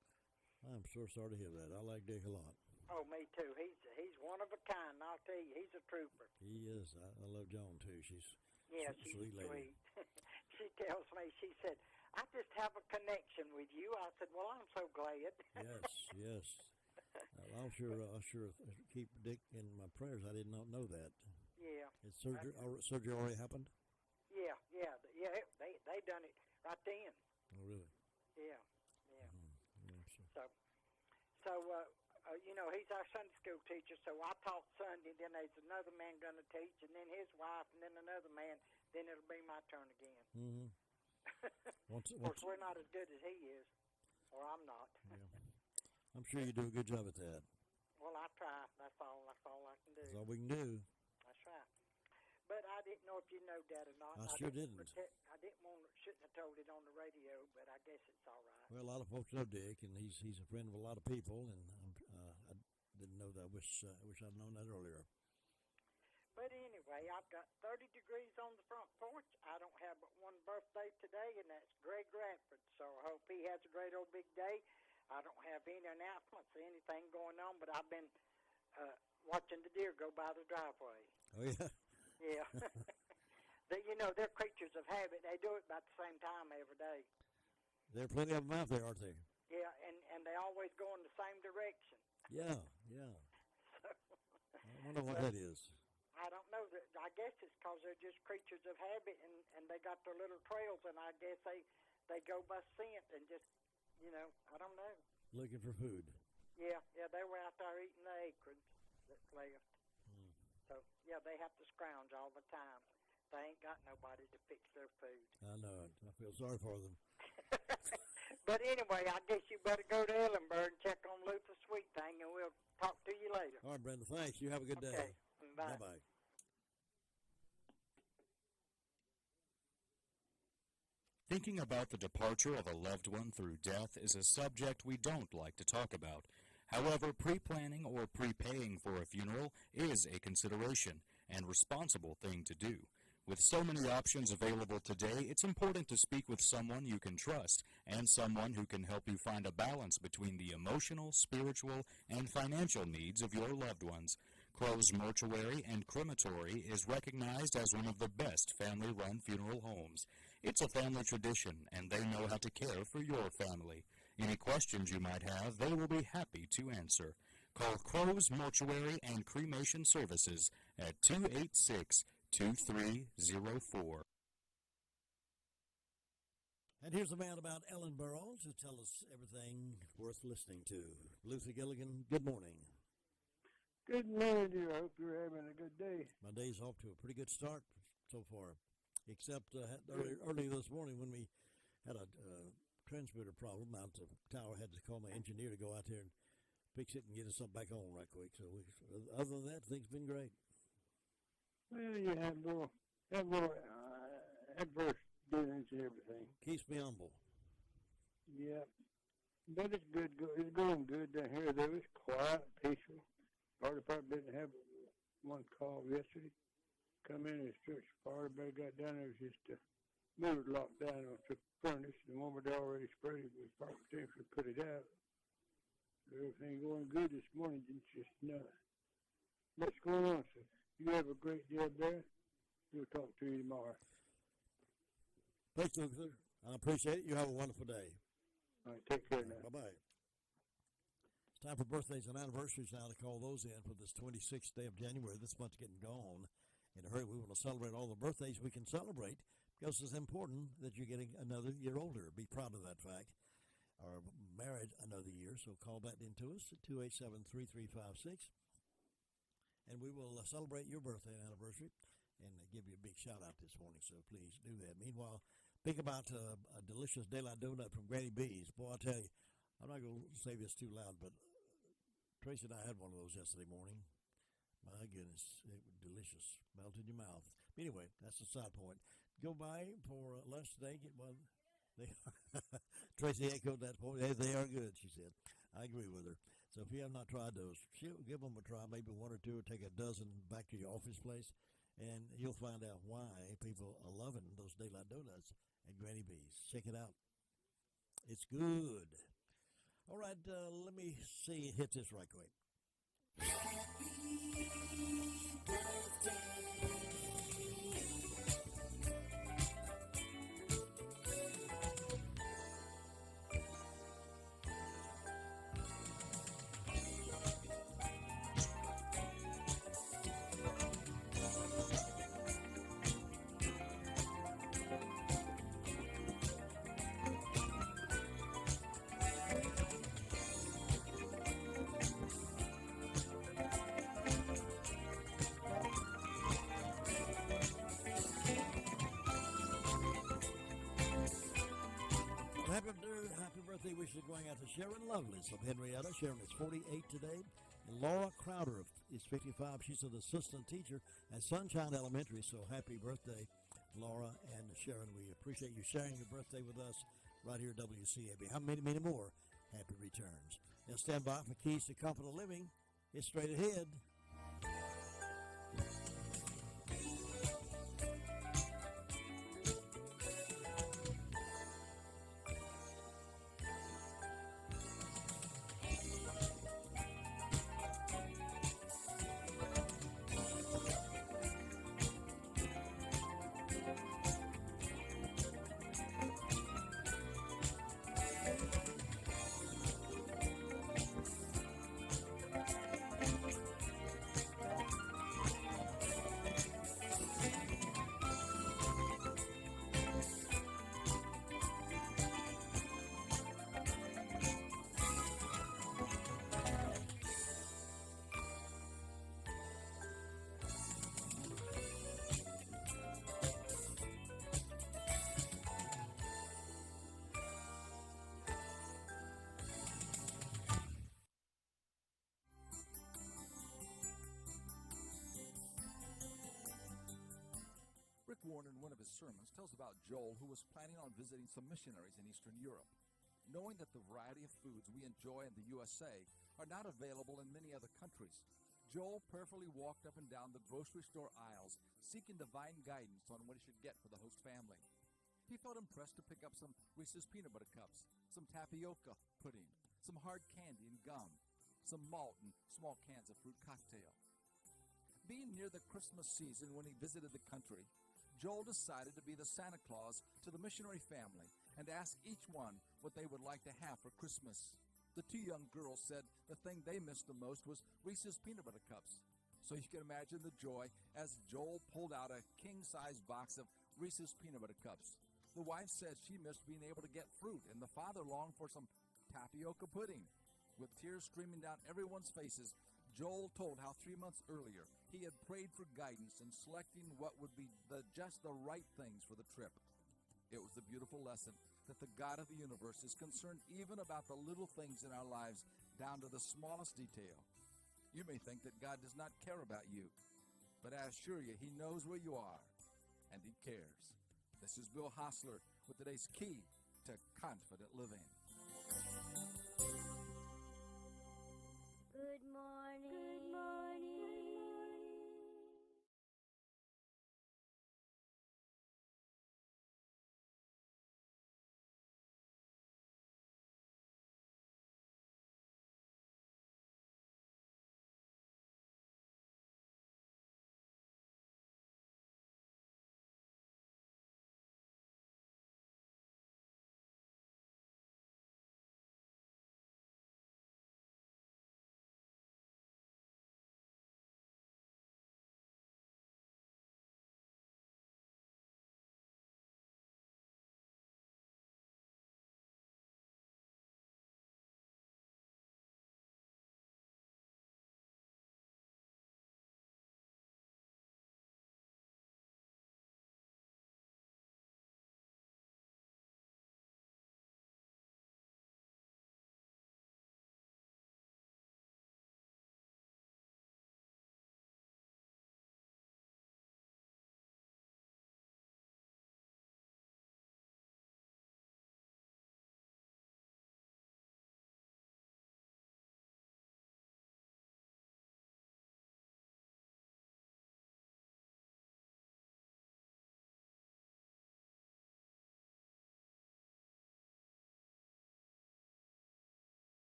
I'm sure sorry to hear that. I like Dick a lot. Oh, me too. He's one of a kind. I'll tell you, he's a trooper. He is. I love Joan, too. She's Yeah, a she's sweet lady. She tells me, she said, I just have a connection with you. I said, well, I'm so glad. Yes. I'll sure keep Dick in my prayers. I did not know that. Yeah. Is surgery already happened? Yeah. They done it right then. Oh, really? Yeah. Yeah, sure. So he's our Sunday school teacher, so I taught Sunday, then there's another man going to teach, and then his wife, and then another man, then it'll be my turn again. Mm-hmm. Of course, we're not as good as he is, or I'm not. Yeah. I'm sure you do a good job at that. Well, I try. That's all I can do. That's all we can do. That's right. But I didn't know if you know that or not. I sure didn't. Shouldn't have told it on the radio, but I guess it's all right. Well, a lot of folks know Dick, and he's a friend of a lot of people, and I didn't know that. I wish I'd known that earlier. But anyway, I've got 30 degrees on the front porch. I don't have but one birthday today, and that's Greg Radford. So I hope he has a great old big day. I don't have any announcements or anything going on, but I've been watching the deer go by the driveway. Oh, yeah? Yeah. They're creatures of habit. They do it about the same time every day. There are plenty of them out there, aren't there? Yeah, and they always go in the same direction. Yeah. So, I wonder what that is. I don't know. I guess it's because they're just creatures of habit, and they got their little trails, and I guess they go by scent and just, I don't know. looking for food. Yeah, they were out there eating the acorns that's left. So, yeah, they have to scrounge all the time. They ain't got nobody to fix their food. I know it. I feel sorry for them. But anyway, I guess you better go to Ellenburg and check on Luther's Sweet Thing, and we'll talk to you later. All right, Brenda, thanks. You have a good day. Okay, bye. Bye-bye. Thinking about the departure of a loved one through death is a subject we don't like to talk about. However, pre-planning or prepaying for a funeral is a consideration and responsible thing to do. With so many options available today, it's important to speak with someone you can trust and someone who can help you find a balance between the emotional, spiritual, and financial needs of your loved ones. Crow's Mortuary and Crematory is recognized as one of the best family-run funeral homes. It's a family tradition, and they know how to care for your family. Any questions you might have, they will be happy to answer. Call Crow's Mortuary and Cremation Services at 286-2304. And here's a man about Ellen Burrows to tell us everything worth listening to. Luther Gilligan, good morning. Good morning, dear. I hope you're having a good day. My day's off to a pretty good start so far, except early this morning when we had a transmitter problem out the tower. Had to call my engineer to go out there and fix it and get us something back on right quick. So other than that, things have been great. Well, you have more adverse dealings and everything. Keeps me humble. Yeah, but it's good. It's going good down here. Though it's quiet, peaceful. Fire department didn't have one call yesterday. Come in and search fire. Everybody got down there. It was just motor locked down on the furnace. The one had already sprayed it with fire protection, put it out. Everything going good this morning. It's just what's going on, sir? You have a great day up there. We'll talk to you tomorrow. Thanks, Luther. I appreciate it. You have a wonderful day. All right, take care now. Bye-bye. It's time for birthdays and anniversaries now to call those in for this 26th day of January. This month's getting gone. In a hurry, we want to celebrate all the birthdays we can celebrate because it's important that you're getting another year older. Be proud of that fact. Or married another year, so call that into us at 287-3356. And we will celebrate your birthday and anniversary and give you a big shout-out this morning, so please do that. Meanwhile, think about a delicious daylight donut from Granny B's. Boy, I tell you, I'm not going to say this too loud, but Tracy and I had one of those yesterday morning. My goodness, it was delicious. Melted in your mouth. Anyway, that's the side point. Go by for lunch today, get one. Tracy echoed that point. Hey, they are good, she said. I agree with her. So if you have not tried those, give them a try, maybe one or two, or take a dozen back to your office place, and you'll find out why people are loving those daylight donuts at Granny B's. Check it out. It's good. All right, let me see. Hit this right quick. Happy birthday wishes going out to Sharon Lovelace of Henrietta. Sharon is 48 today. And Laura Crowder is 55. She's an assistant teacher at Sunshine Elementary. So happy birthday, Laura and Sharon. We appreciate you sharing your birthday with us right here at WCAB. How many more happy returns? Now stand by for Keys to Comfortable Living. It's straight ahead. Osborne, in one of his sermons, tells about Joel, who was planning on visiting some missionaries in Eastern Europe. Knowing that the variety of foods we enjoy in the USA are not available in many other countries, Joel prayerfully walked up and down the grocery store aisles, seeking divine guidance on what he should get for the host family. He felt impressed to pick up some Reese's Peanut Butter Cups, some tapioca pudding, some hard candy and gum, some malt and small cans of fruit cocktail. Being near the Christmas season when he visited the country, Joel decided to be the Santa Claus to the missionary family and ask each one what they would like to have for Christmas. The two young girls said the thing they missed the most was Reese's Peanut Butter Cups. So you can imagine the joy as Joel pulled out a king-size box of Reese's Peanut Butter Cups. The wife said she missed being able to get fruit, and the father longed for some tapioca pudding. With tears streaming down everyone's faces, Joel told how 3 months earlier he had prayed for guidance in selecting what would be just the right things for the trip. It was a beautiful lesson that the God of the universe is concerned even about the little things in our lives down to the smallest detail. You may think that God does not care about you, but I assure you he knows where you are, and he cares. This is Bill Hostler with today's Key to Confident Living. Good morning. Good morning.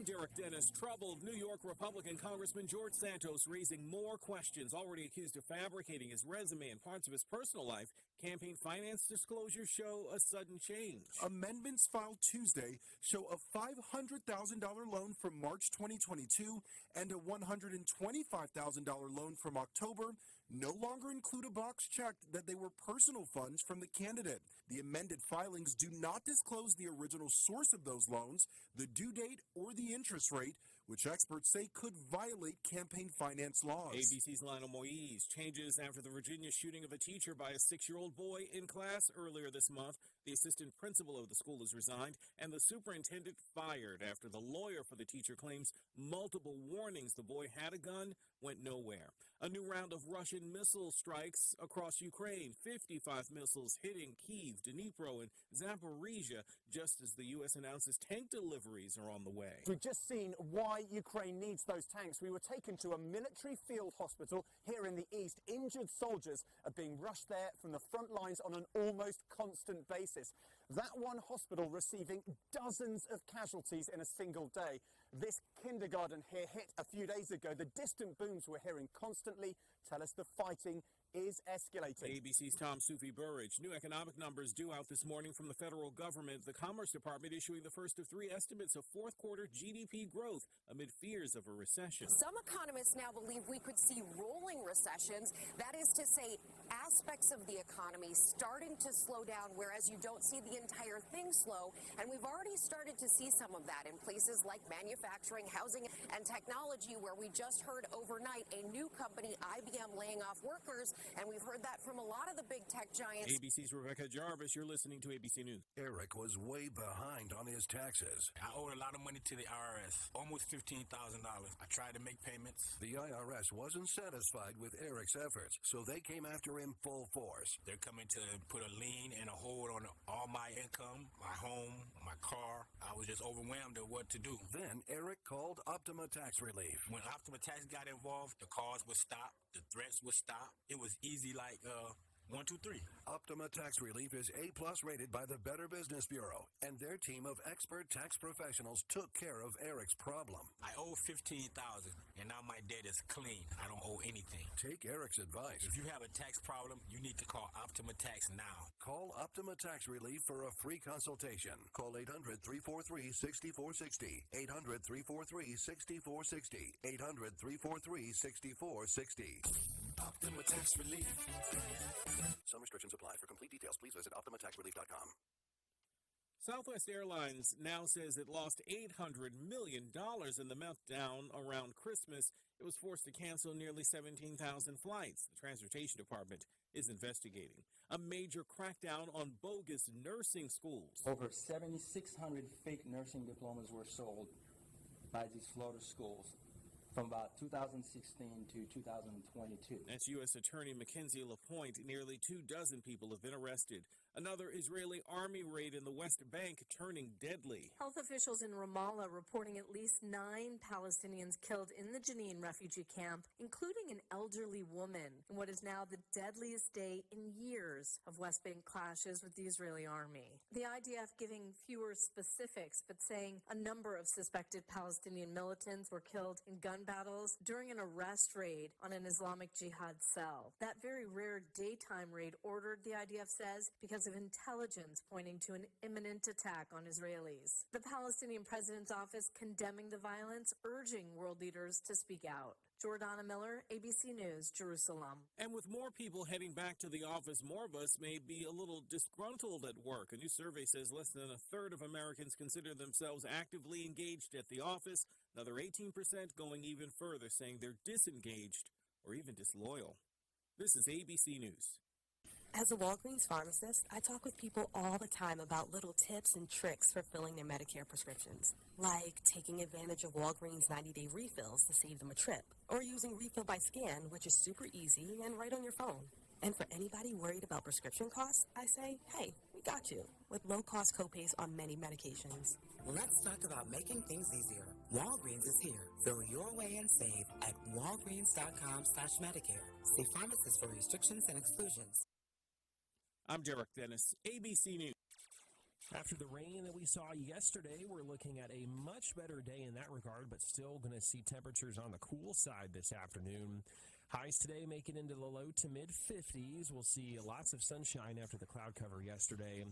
I'm Derek Dennis. Troubled New York Republican Congressman George Santos raising more questions, already accused of fabricating his resume and parts of his personal life. Campaign finance disclosures show a sudden change. Amendments filed Tuesday show a $500,000 loan from March 2022 and a $125,000 loan from October no longer include a box checked that they were personal funds from the candidate. The amended filings do not disclose the original source of those loans, the due date, or the interest rate, which experts say could violate campaign finance laws. ABC's Lionel Moise. Changes after the Virginia shooting of a teacher by a 6-year-old boy in class earlier this month. The assistant principal of the school has resigned, and the superintendent fired after the lawyer for the teacher claims multiple warnings the boy had a gun went nowhere. A new round of Russian missile strikes across Ukraine. 55 missiles hitting Kyiv, Dnipro, and Zaporizhia, just as the U.S. announces tank deliveries are on the way. We've just seen why Ukraine needs those tanks. We were taken to a military field hospital here in the east. Injured soldiers are being rushed there from the front lines on an almost constant basis. That one hospital receiving dozens of casualties in a single day. This kindergarten here hit a few days ago. The distant booms we're hearing constantly tell us the fighting is escalating. ABC's Tom Sufi Burridge. New economic numbers due out this morning from the federal government. The Commerce Department issuing the first of 3 estimates of fourth quarter GDP growth amid fears of a recession. Some economists now believe we could see rolling recessions. That is to say, aspects of the economy starting to slow down, whereas you don't see the entire thing slow. And we've already started to see some of that in places like manufacturing, housing, and technology, where we just heard overnight a new company, IBM, laying off workers. And we've heard that from a lot of the big tech giants. ABC's Rebecca Jarvis, you're listening to ABC News. Eric was way behind on his taxes. I owed a lot of money to the IRS, almost $15,000. I tried to make payments. The IRS wasn't satisfied with Eric's efforts, so they came after him full force. They're coming to put a lien and a hold on all my income, my home, my car. I was just overwhelmed at what to do. Then Eric called Optima Tax Relief. When Optima Tax got involved, the calls would stop, the threats would stop. It was easy like 1, 2, 3. Optima Tax Relief is A+ rated by the Better Business Bureau, and their team of expert tax professionals took care of Eric's problem. I owe $15,000, and now my debt is clean. I don't owe anything. Take Eric's advice. If you have a tax problem, you need to call Optima Tax now. Call Optima Tax Relief for a free consultation. Call 800-343-6460. 800-343-6460. 800-343-6460. Optima Tax Relief. Some restrictions apply. For complete details, please visit OptimaTaxRelief.com. Southwest Airlines now says it lost $800 million in the meltdown around Christmas. It was forced to cancel nearly 17,000 flights. The Transportation Department is investigating. A major crackdown on bogus nursing schools. Over 7,600 fake nursing diplomas were sold by these Florida schools from about 2016 to 2022. That's U.S. Attorney Mackenzie LaPointe. Nearly 24 people have been arrested. Another Israeli army raid in the West Bank turning deadly. Health officials in Ramallah reporting at least 9 Palestinians killed in the Jenin refugee camp, including an elderly woman, in what is now the deadliest day in years of West Bank clashes with the Israeli army. The IDF giving fewer specifics, but saying a number of suspected Palestinian militants were killed in gun battles during an arrest raid on an Islamic Jihad cell. That very rare daytime raid ordered, the IDF says, because of intelligence pointing to an imminent attack on Israelis. The Palestinian president's office condemning the violence, urging world leaders to speak out. Jordana Miller, ABC News, Jerusalem. And with more people heading back to the office, more of us may be a little disgruntled at work. A new survey says less than a third of Americans consider themselves actively engaged at the office. Another 18% going even further, saying they're disengaged or even disloyal. This is ABC News. As a Walgreens pharmacist, I talk with people all the time about little tips and tricks for filling their Medicare prescriptions, like taking advantage of Walgreens 90-day refills to save them a trip, or using Refill by Scan, which is super easy and right on your phone. And for anybody worried about prescription costs, I say, hey, we got you, with low-cost copays on many medications. Let's talk about making things easier. Walgreens is here. Fill your way and save at walgreens.com/Medicare. See pharmacists for restrictions and exclusions. I'm Derek Dennis, ABC News. After the rain that we saw yesterday, we're looking at a much better day in that regard, but still going to see temperatures on the cool side this afternoon. Highs today make it into the low to mid 50s. We'll see lots of sunshine after the cloud cover yesterday.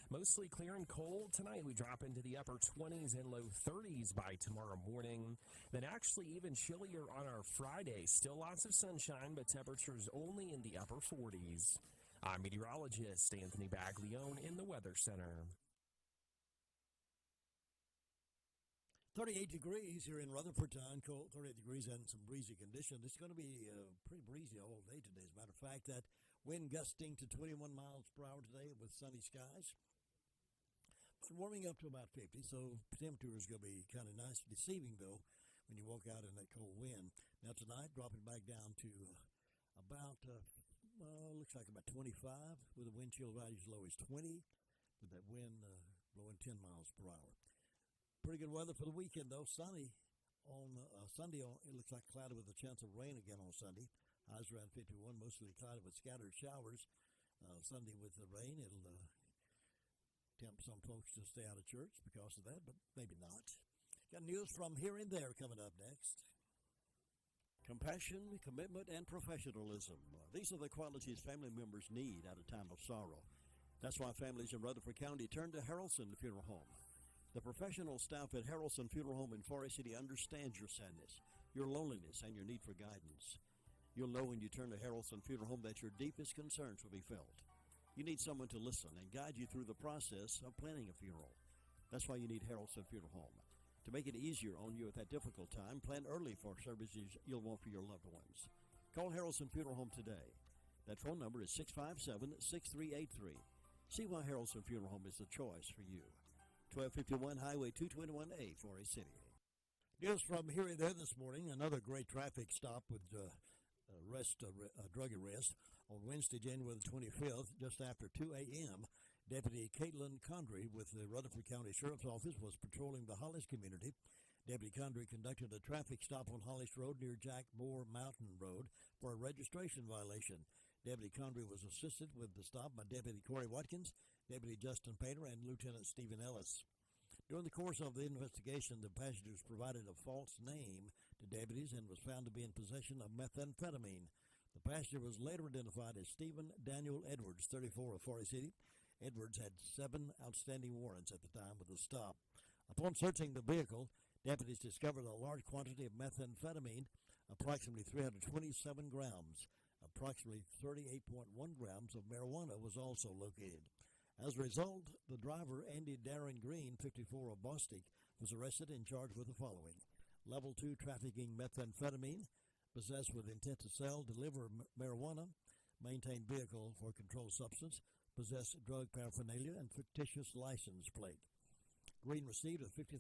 Mostly clear and cold. Tonight we drop into the upper 20s and low 30s by tomorrow morning. Then actually even chillier on our Friday. Still lots of sunshine, but temperatures only in the upper 40s. I'm meteorologist Anthony Baglione in the Weather Center. 38 degrees here in Rutherford Town, cold 38 degrees and some breezy conditions. It's going to be pretty breezy all day today. As a matter of fact, that wind gusting to 21 miles per hour today with sunny skies. But warming up to about 50, so temperature is going to be kind of nice. Deceiving, though, when you walk out in that cold wind. Now tonight, dropping back down to about, looks like about 25, with a wind chill value as low as 20, with that wind blowing 10 miles per hour. Pretty good weather for the weekend, though. Sunny on Sunday. It looks like cloudy with a chance of rain again on Sunday. Highs around 51, mostly cloudy with scattered showers. Sunday with the rain, it'll tempt some folks to stay out of church because of that, but maybe not. Got news from here and there coming up next. Compassion, commitment, and professionalism. These are the qualities family members need at a time of sorrow. That's why families in Rutherford County turn to Harrelson Funeral Home. The professional staff at Harrelson Funeral Home in Forest City understands your sadness, your loneliness, and your need for guidance. You'll know when you turn to Harrelson Funeral Home that your deepest concerns will be felt. You need someone to listen and guide you through the process of planning a funeral. That's why you need Harrelson Funeral Home. To make it easier on you at that difficult time, plan early for services you'll want for your loved ones. Call Harrelson Funeral Home today. That phone number is 657-6383. See why Harrelson Funeral Home is the choice for you. 1251 Highway 221A, Forest City. News from here and there this morning. Another great traffic stop with drug arrest on Wednesday, January the 25th, just after 2 a.m. Deputy Caitlin Condry with the Rutherford County Sheriff's Office was patrolling the Hollis community. Deputy Condry conducted a traffic stop on Hollis Road near Jack Moore Mountain Road for a registration violation. Deputy Condry was assisted with the stop by Deputy Corey Watkins, Deputy Justin Painter, and Lieutenant Stephen Ellis. During the course of the investigation, the passengers provided a false name to deputies and was found to be in possession of methamphetamine. The passenger was later identified as Stephen Daniel Edwards, 34, of Forest City. Edwards had 7 outstanding warrants at the time of the stop. Upon searching the vehicle, deputies discovered a large quantity of methamphetamine, approximately 327 grams. Approximately 38.1 grams of marijuana was also located. As a result, the driver, Andy Darren Green, 54, of Bostic, was arrested and charged with the following: Level 2 trafficking methamphetamine, possessed with intent to sell, deliver marijuana, maintain vehicle for controlled substance, possess drug paraphernalia, and fictitious license plate. Green received a $50,000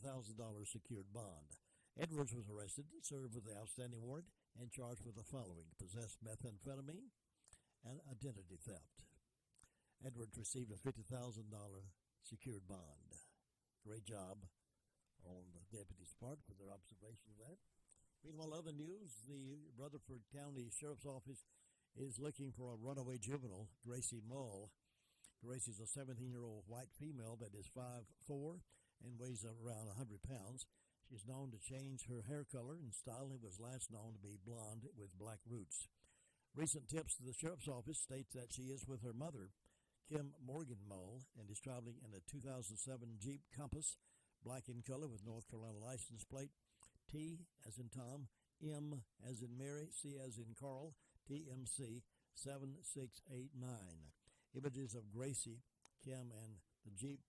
secured bond. Edwards was arrested, served with the outstanding warrant, and charged with the following: possess methamphetamine and identity theft. Edwards received a $50,000 secured bond. Great job on the deputy's part for their observation of that. Meanwhile, other news, the Rutherford County Sheriff's Office is looking for a runaway juvenile, Gracie Mull. Gracie is a 17-year-old white female that is 5'4" and weighs around 100 pounds. She is known to change her hair color and style and was last known to be blonde with black roots. Recent tips to the Sheriff's Office states that she is with her mother, Kim Morgan Mull, and is traveling in a 2007 Jeep Compass, black in color with North Carolina license plate, T as in Tom, M as in Mary, C as in Carl, TMC 7689. Images of Gracie, Kim, and the Jeep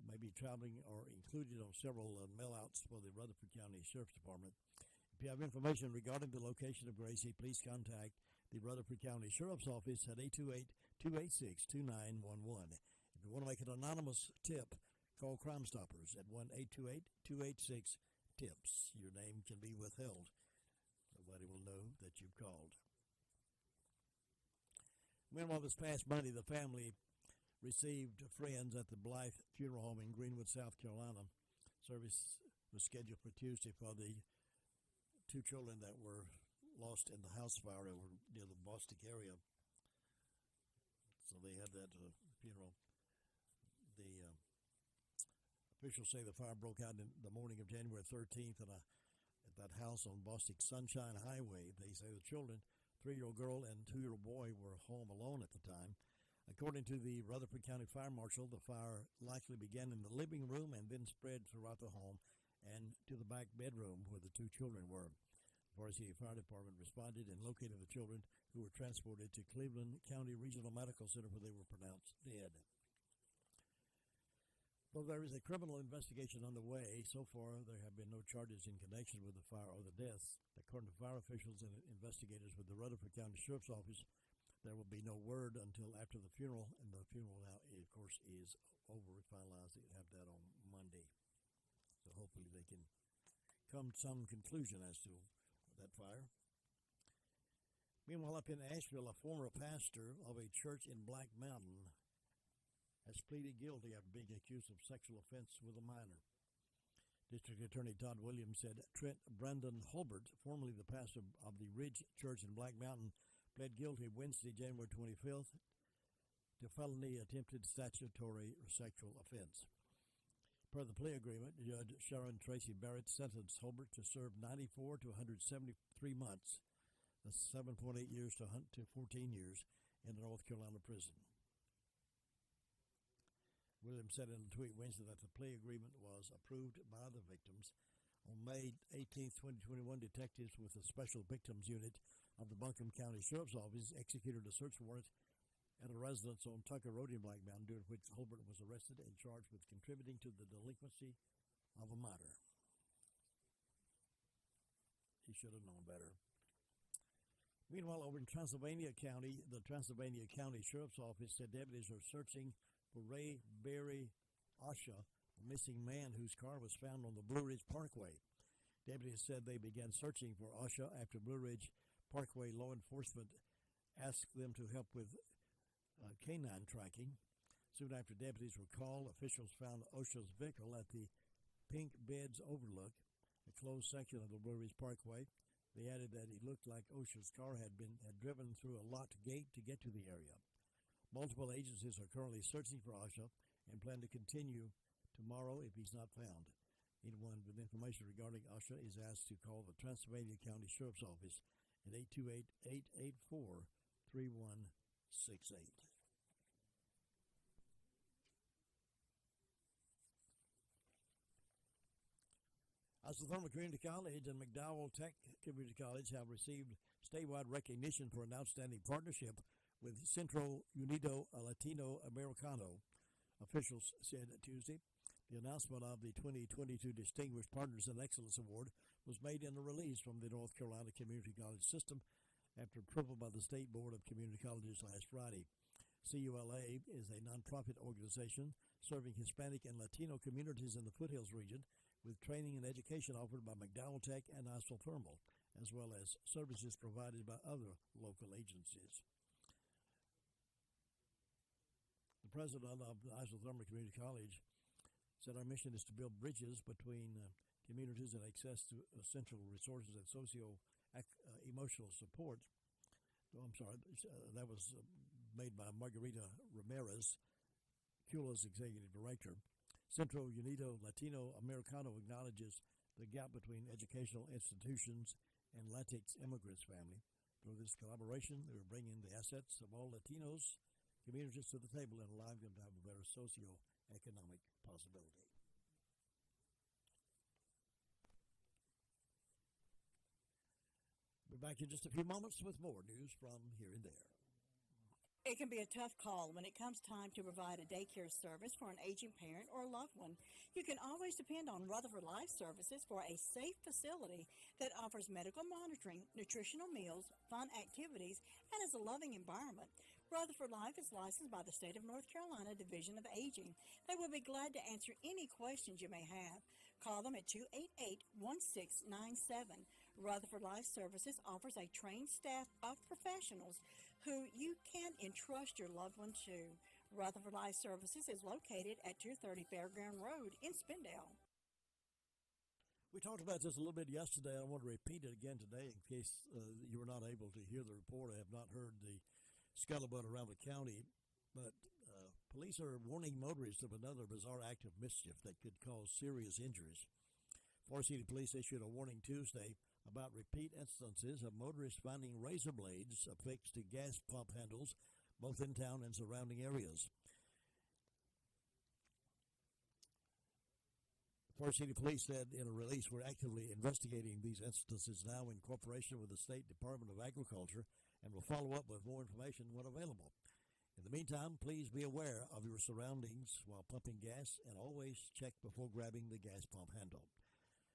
may be traveling or included on several mail-outs for the Rutherford County Sheriff's Department. If you have information regarding the location of Gracie, please contact the Rutherford County Sheriff's Office at 828-286-2911. If you want to make an anonymous tip, call Crime Stoppers at 1-828-286-TIPS. Your name can be withheld. Nobody will know that you've called. Meanwhile, this past Monday, the family received friends at the Blythe Funeral Home in Greenwood, South Carolina. Service was scheduled for Tuesday for the 2 children that were lost in the house fire over near the Bostic area. So they had that funeral. The Officials say the fire broke out in the morning of January 13th at that house on Bostic Sunshine Highway. They say the children, 3-year-old girl and 2-year-old boy, were home alone at the time. According to the Rutherford County Fire Marshal, the fire likely began in the living room and then spread throughout the home and to the back bedroom where the 2 children were. The Forest City Fire Department responded and located the children, who were transported to Cleveland County Regional Medical Center where they were pronounced dead. Though there is a criminal investigation underway, so far there have been no charges in connection with the fire or the deaths. According to fire officials and investigators with the Rutherford County Sheriff's Office, there will be no word until after the funeral, and the funeral now, of course, is over. Finalized. They have that on Monday. So hopefully they can come to some conclusion as to that fire. Meanwhile, up in Asheville, a former pastor of a church in Black Mountain has pleaded guilty after being accused of sexual offense with a minor. District Attorney Todd Williams said Trent Brandon Holbert, formerly the pastor of the Ridge Church in Black Mountain, pled guilty Wednesday, January 25th, to felony attempted statutory sexual offense. Per the plea agreement, Judge Sharon Tracy Barrett sentenced Holbert to serve 94 to 173 months, that's 7.8 years to 14 years, in a North Carolina prison. Williams said in a tweet Wednesday that the plea agreement was approved by the victims. On May 18, 2021, detectives with the Special Victims Unit of the Buncombe County Sheriff's Office executed a search warrant at a residence on Tucker Road in Black Mountain, during which Holbert was arrested and charged with contributing to the delinquency of a minor. He should have known better. Meanwhile, over in Transylvania County, the Transylvania County Sheriff's Office said deputies are searching for Ray Berry Asha, a missing man whose car was found on the Blue Ridge Parkway. Deputies said they began searching for Asha after Blue Ridge Parkway law enforcement asked them to help with canine tracking. Soon after deputies were called, officials found Asha's vehicle at the Pink Beds Overlook, a closed section of the Blue Ridge Parkway. They added that it looked like Asha's car had driven through a locked gate to get to the area. Multiple agencies are currently searching for Asha and plan to continue tomorrow if he's not found. Anyone with information regarding Asha is asked to call the Transylvania County Sheriff's Office at 828-884-3168. Isothermal Community College and McDowell Tech Community College have received statewide recognition for an outstanding partnership with Centro Unido Latino Americano, officials said Tuesday. The announcement of the 2022 Distinguished Partners in Excellence Award was made in a release from the North Carolina Community College System after approval by the State Board of Community Colleges last Friday. CULA is a nonprofit organization serving Hispanic and Latino communities in the Foothills region, with training and education offered by McDowell Tech and Isothermal, as well as services provided by other local agencies. The president of the Isothermal Community College said our mission is to build bridges between communities and access to essential resources and socio-emotional support. That was made by Margarita Ramirez, CULA's executive director. Centro Unido Latino Americano acknowledges the gap between educational institutions and Latinx immigrants family. Through this collaboration, they are bringing the assets of all Latinos communities to the table and allowing them to have a better socio-economic possibility. We're back in just a few moments with more news from here and there. It can be a tough call when it comes time to provide a daycare service for an aging parent or a loved one. You can always depend on Rutherford Life Services for a safe facility that offers medical monitoring, nutritional meals, fun activities, and is a loving environment. Rutherford Life is licensed by the State of North Carolina Division of Aging. They will be glad to answer any questions you may have. Call them at 288-1697. Rutherford Life Services offers a trained staff of professionals who you can entrust your loved one to. Rutherford Life Services is located at 230 Fairground Road in Spindale. We talked about this a little bit yesterday. I want to repeat it again today in case you were not able to hear the report. I have not heard the scuttlebutt around the county, but Police are warning motorists of another bizarre act of mischief that could cause serious injuries. Forest City Police issued a warning Tuesday about repeat instances of motorists finding razor blades affixed to gas pump handles, both in town and surrounding areas. Forest City Police said in a release, "We're actively investigating these instances now in cooperation with the State Department of Agriculture and will follow up with more information when available. In the meantime, please be aware of your surroundings while pumping gas and always check before grabbing the gas pump handle."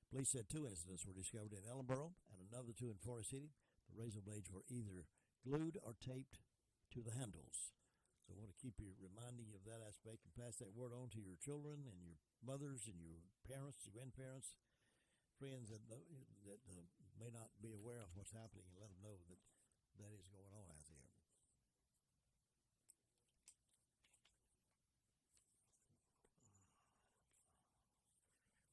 Police said 2 incidents were discovered in Ellenboro and another 2 in Forest City. The razor blades were either glued or taped to the handles. So I want to keep you reminding you of that aspect and pass that word on to your children and your mothers and your parents, your grandparents, friends that may not be aware of what's happening, and let them know that that is going on out there.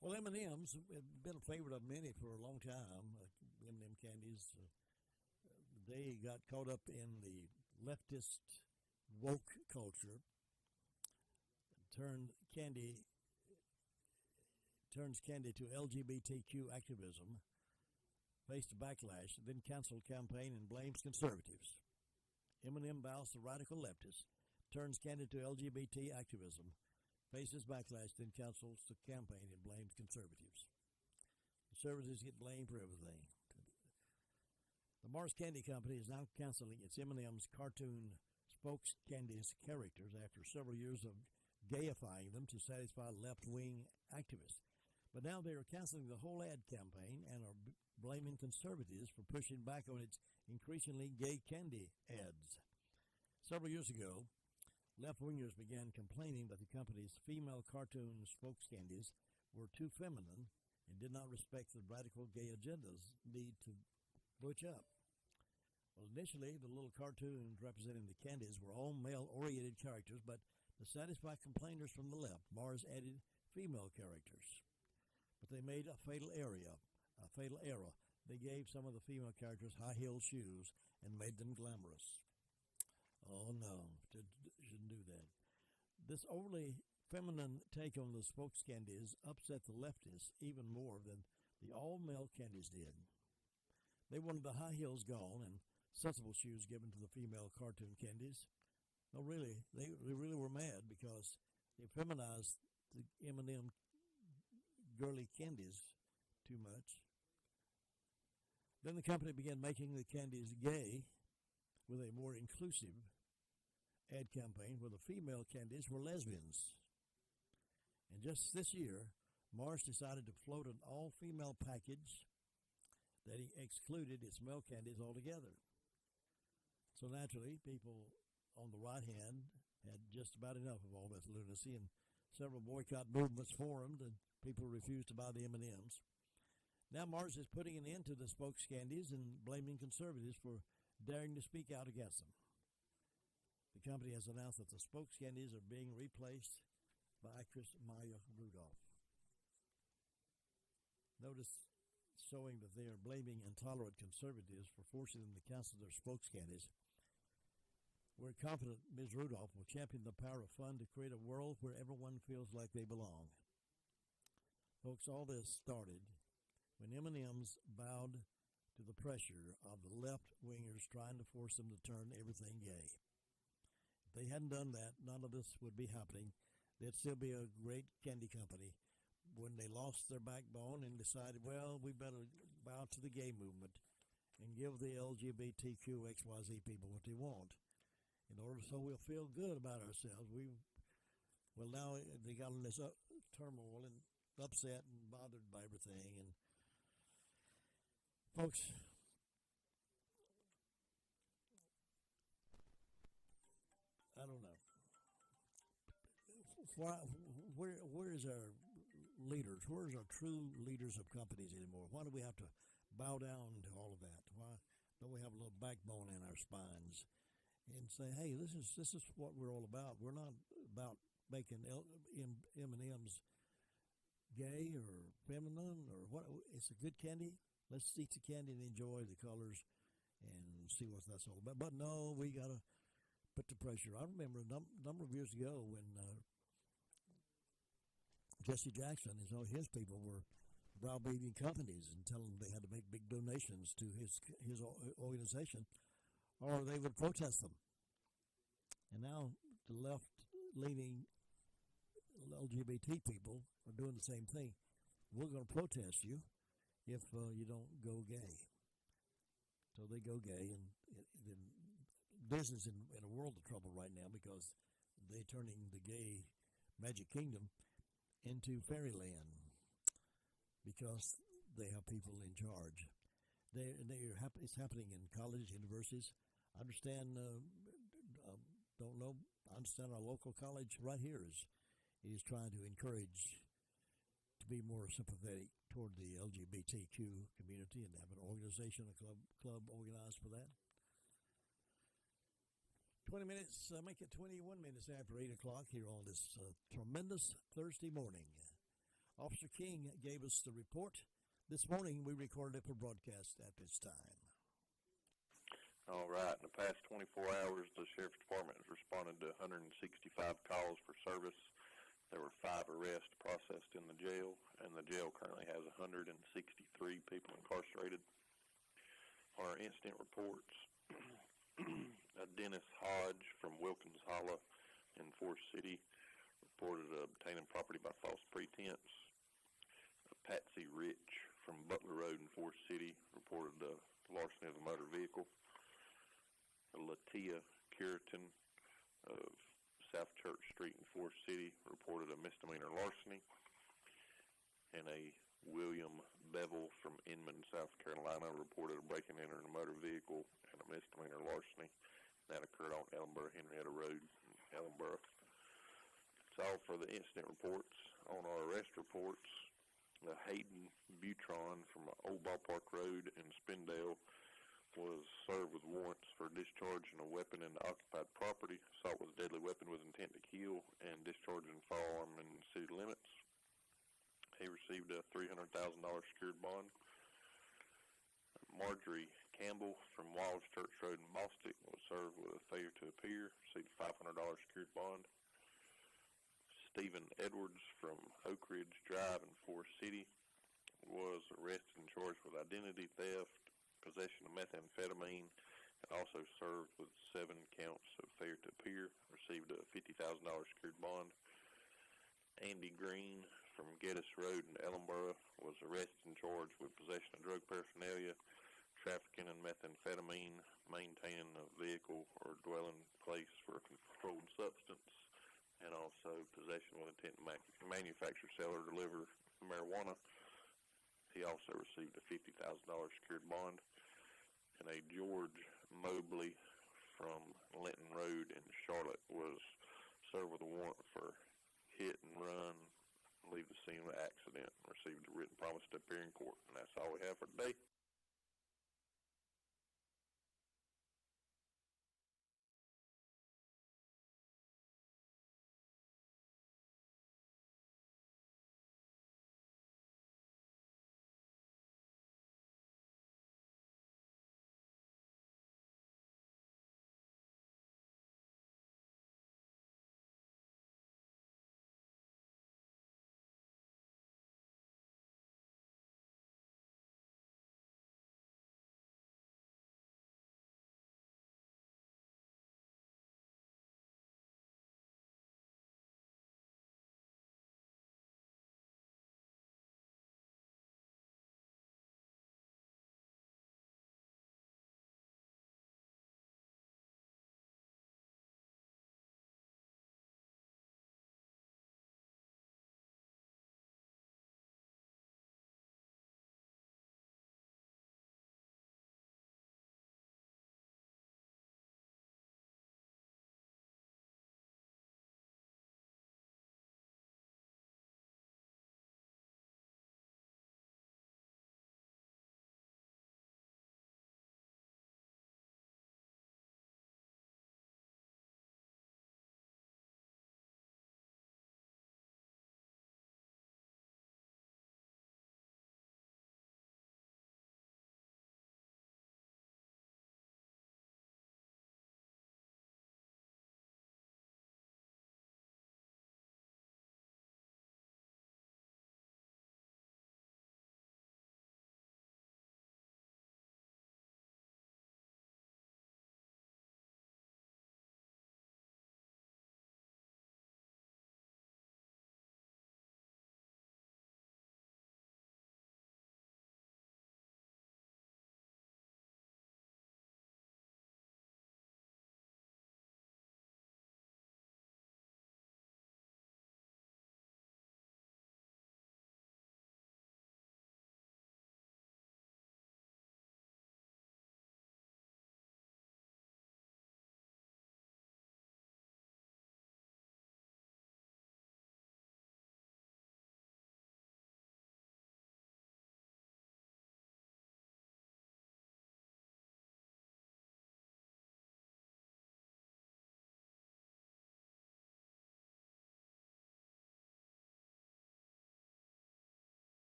Well, M&M's have been a favorite of many for a long time. M&M candies, they got caught up in the leftist woke culture, turns candy to LGBTQ activism, faced a backlash, then canceled campaign and blames conservatives. M&M bows to radical leftists, turns candy to LGBT activism, faces backlash, then cancels the campaign and blames conservatives. Conservatives get blamed for everything. The Mars Candy Company is now canceling its M&M's cartoon spokes candies characters after several years of gayifying them to satisfy left-wing activists. But now they are canceling the whole ad campaign and are blaming conservatives for pushing back on its increasingly gay candy ads. Several years ago, left-wingers began complaining that the company's female cartoon spokes candies were too feminine and did not respect the radical gay agenda's need to butch up. Well, initially, the little cartoons representing the candies were all male-oriented characters, but to satisfy complainers from the left, Mars added female characters. But they made a fatal error. They gave some of the female characters high-heeled shoes and made them glamorous. Oh, no, shouldn't do that. This overly feminine take on the spokes candies upset the leftists even more than the all-male candies did. They wanted the high heels gone and sensible shoes given to the female cartoon candies. No, really, they really were mad because they feminized the M&M girly candies too much. Then the company began making the candies gay with a more inclusive ad campaign where the female candies were lesbians. And just this year, Mars decided to float an all-female package that excluded its male candies altogether. So naturally, people on the right hand had just about enough of all this lunacy, and several boycott movements formed, and people refused to buy the M&Ms. Now Mars is putting an end to the spokes candies and blaming conservatives for daring to speak out against them. The company has announced that the spokes candies are being replaced by actress Maya Rudolph. Notice showing that they are blaming intolerant conservatives for forcing them to cancel their spokes candies. We're confident Ms. Rudolph will champion the power of fun to create a world where everyone feels like they belong. Folks, all this started when M&M's bowed to the pressure of the left-wingers trying to force them to turn everything gay. If they hadn't done that, none of this would be happening. They'd still be a great candy company. When they lost their backbone and decided, well, we better bow to the gay movement and give the LGBTQ XYZ people what they want, in order so we'll feel good about ourselves. Now they got in this turmoil and upset and bothered by everything. And folks, I don't know. Where is our leaders? Where is our true leaders of companies anymore? Why do we have to bow down to all of that? Why don't we have a little backbone in our spines and say, hey, this is what we're all about. We're not about making M&Ms gay or feminine or what. It's a good candy. Let's eat the candy and enjoy the colors and see what that's all about. But no, we got to put the pressure. I remember a number of years ago when Jesse Jackson and all his people were browbeating companies and telling them they had to make big donations to his organization, or they would protest them. And now the left-leaning LGBT people are doing the same thing. We're going to protest you if you don't go gay. So they go gay, and the business in a world of trouble right now because they're turning the gay Magic Kingdom into fairyland because they have people in charge. It's happening in colleges, universities. I understand. Don't know. I understand our local college right here is trying to encourage to be more sympathetic toward the LGBTQ community and have an organization, a club organized for that. 20 minutes, make it 21 minutes after 8 o'clock here on this tremendous Thursday morning. Officer King gave us the report. This morning we recorded it for broadcast at this time. All right. In the past 24 hours, the Sheriff's Department has responded to 165 calls for service. There were 5 arrests processed in the jail, and the jail currently has 163 people incarcerated. On our incident reports, Dennis Hodge from Wilkins Hollow in Forest City reported obtaining property by false pretense. Patsy Rich from Butler Road in Forest City reported larceny of a motor vehicle. Latia Curitan of South Church Street in Forest City reported a misdemeanor larceny. And a William Bevel from Inman, South Carolina reported a break and enter in a motor vehicle and a misdemeanor larceny. That occurred on Ellenboro Henrietta Road in Ellenboro. That's all for the incident reports. On our arrest reports, Hayden Butron from Old Ballpark Road in Spindale was served with warrants for discharging a weapon into occupied property, assault with a deadly weapon with intent to kill, and discharging a firearm in city limits. He received a $300,000 secured bond. Marjorie Campbell from Walls Church Road in Bostic was served with a failure to appear, received a $500 secured bond. Stephen Edwards from Oak Ridge Drive in Forest City was arrested and charged with identity theft, possession of methamphetamine, and also served with 7 counts of failure to appear, received a $50,000 secured bond. Andy Green from Geddes Road in Ellenboro was arrested and charged with possession of drug paraphernalia, trafficking in methamphetamine, maintaining a vehicle or dwelling place for a controlled substance, and also possession with intent to manufacture, sell, or deliver marijuana. He also received a $50,000 secured bond. And a George Mobley from Linton Road in Charlotte was served with a warrant for hit and run, leave the scene of the accident, received a written promise to appear in court. And that's all we have for today.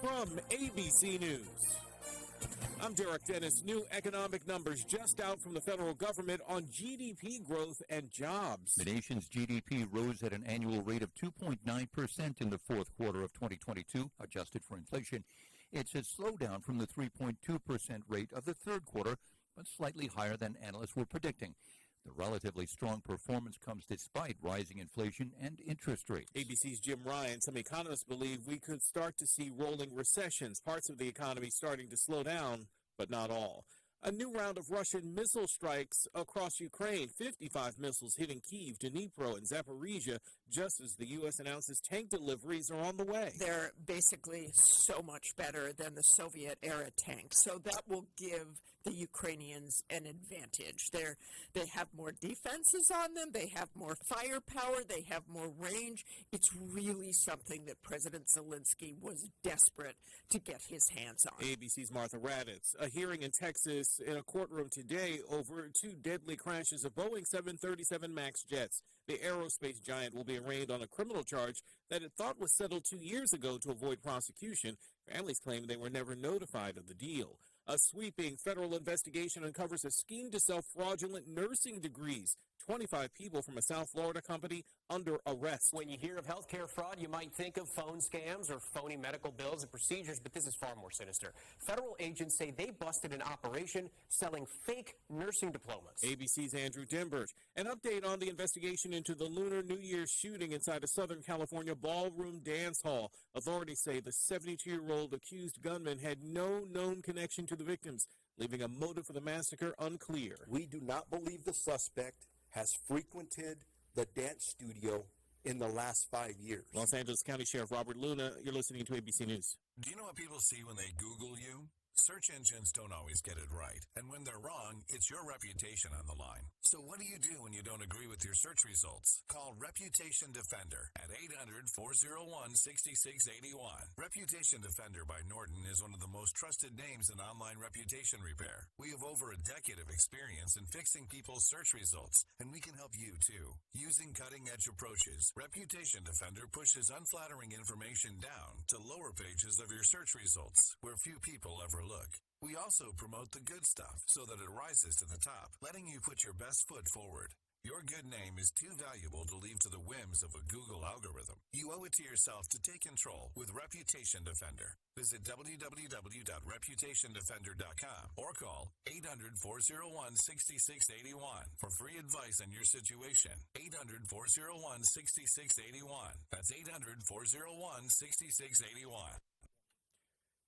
From ABC News, I'm Derek Dennis. New economic numbers just out from the federal government on GDP growth and jobs. The nation's GDP rose at an annual rate of 2.9% in the fourth quarter of 2022, adjusted for inflation. It's a slowdown from the 3.2% rate of the third quarter, but slightly higher than analysts were predicting. The relatively strong performance comes despite rising inflation and interest rates. ABC's Jim Ryan. Some economists believe we could start to see rolling recessions, parts of the economy starting to slow down, but not all. A new round of Russian missile strikes across Ukraine, 55 missiles hitting Kyiv, Dnipro, and Zaporizhia, just as the U.S. announces tank deliveries are on the way. They're basically so much better than the Soviet-era tanks, so that will give the Ukrainians an advantage. They have more defenses on them, they have more firepower, they have more range. It's really something that President Zelensky was desperate to get his hands on. ABC's Martha Raddatz. A hearing in Texas in a courtroom today over two deadly crashes of Boeing 737 MAX jets. The aerospace giant will be arraigned on a criminal charge that it thought was settled 2 years ago to avoid prosecution. Families claim they were never notified of the deal. A sweeping federal investigation uncovers a scheme to sell fraudulent nursing degrees. 25 people from a South Florida company under arrest. When you hear of healthcare fraud, you might think of phone scams or phony medical bills and procedures, but this is far more sinister. Federal agents say they busted an operation selling fake nursing diplomas. ABC's Andrew Dimbert. An update on the investigation into the Lunar New Year's shooting inside a Southern California ballroom dance hall. Authorities say the 72-year-old accused gunman had no known connection to the victims, leaving a motive for the massacre unclear. We do not believe the suspect has frequented the dance studio in the last 5 years. Los Angeles County Sheriff Robert Luna, you're listening to ABC News. Do you know what people see when they Google you? Search engines don't always get it right, and when they're wrong, it's your reputation on the line. So what do you do when you don't agree with your search results? Call Reputation Defender at 800-401-6681. Reputation Defender by Norton is one of the most trusted names in online reputation repair. We have over a decade of experience in fixing people's search results, and we can help you too. Using cutting-edge approaches, Reputation Defender pushes unflattering information down to lower pages of your search results, where few people ever look. We also promote the good stuff so that it rises to the top, letting you put your best foot forward. Your good name is too valuable to leave to the whims of a Google algorithm. You owe it to yourself to take control with Reputation Defender. Visit www.reputationdefender.com or call 800-401-6681 for free advice on your situation. 800-401-6681. That's 800-401-6681.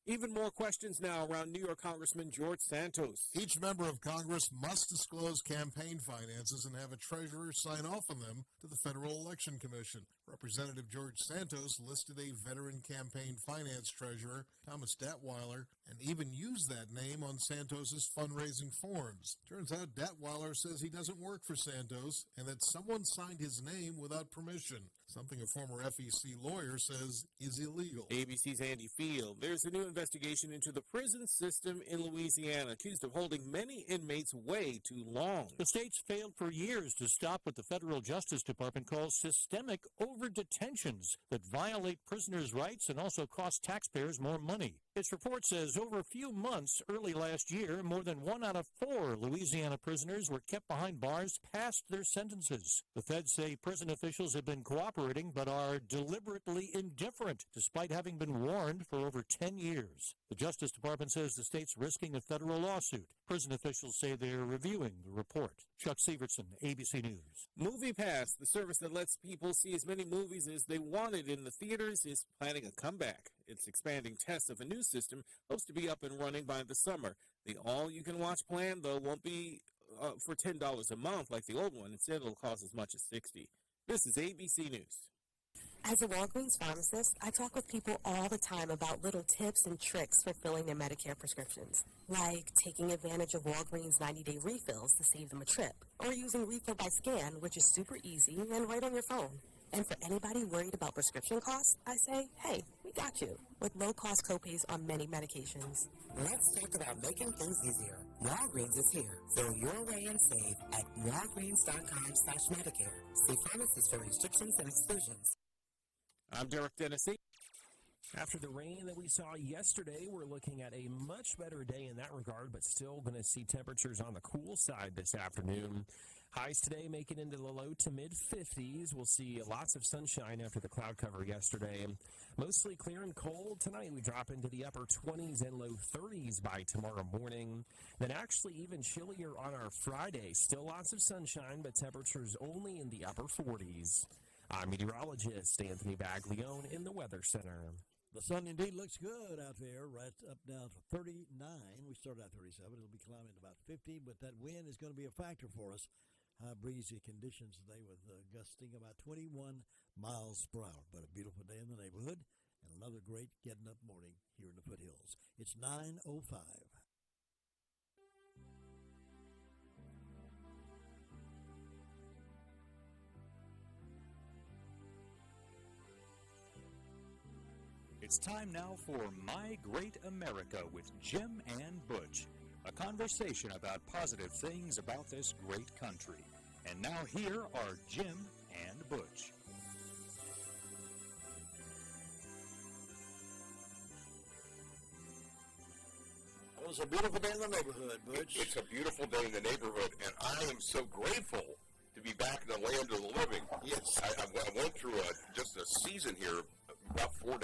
Even more questions now around New York Congressman George Santos. Each member of Congress must disclose campaign finances and have a treasurer sign off on them to the Federal Election Commission. Representative George Santos listed a veteran campaign finance treasurer, Thomas Datweiler, and even used that name on Santos's fundraising forms. Turns out Datweiler says he doesn't work for Santos and that someone signed his name without permission, something a former FEC lawyer says is illegal. ABC's Andy Field. There's a new investigation into the prison system in Louisiana, accused of holding many inmates way too long. The state's failed for years to stop what the federal Justice Department calls systemic over-detentions that violate prisoners' rights and also cost taxpayers more money. Its report says over a few months early last year, more than 1 out of 4 Louisiana prisoners were kept behind bars past their sentences. The feds say prison officials have been cooperating but are deliberately indifferent, despite having been warned for over 10 years. The Justice Department says the state's risking a federal lawsuit. Prison officials say they're reviewing the report. Chuck Severson, ABC News. MoviePass, the service that lets people see as many movies as they wanted in the theaters, is planning a comeback. Its expanding test of a new system hopes to be up and running by the summer. The all-you-can-watch plan, though, won't be for $10 a month like the old one. Instead, it'll cost as much as $60. This is ABC News. As a Walgreens pharmacist, I talk with people all the time about little tips and tricks for filling their Medicare prescriptions, like taking advantage of Walgreens 90-day refills to save them a trip, or using Refill by Scan, which is super easy and right on your phone. And for anybody worried about prescription costs, I say, hey, we got you, with low-cost copays on many medications. Let's talk about making things easier. Walgreens is here. Fill your way and save at walgreens.com/Medicare. See pharmacists for restrictions and exclusions. I'm Derek Dennis. After the rain that we saw yesterday, we're looking at a much better day in that regard, but still going to see temperatures on the cool side this afternoon. Highs today make it into the low to mid 50s. We'll see lots of sunshine after the cloud cover yesterday. Mostly clear and cold. Tonight we drop into the upper 20s and low 30s by tomorrow morning. Then actually even chillier on our Friday. Still lots of sunshine, but temperatures only in the upper 40s. I'm meteorologist Anthony Baglione in the Weather Center. The sun indeed looks good out there, right up now to 39. We started at 37. It'll be climbing to about 50, but that wind is going to be a factor for us. High breezy conditions today with gusting about 21 miles per hour. But a beautiful day in the neighborhood and another great getting up morning here in the foothills. It's 9:05. It's time now for My Great America with Jim and Butch, a conversation about positive things about this great country. And now here are Jim and Butch. Well, it's a beautiful day in the neighborhood, Butch. It's a beautiful day in the neighborhood, and I am so grateful to be back in the land of the living. Yes. I went through just a season here, about 4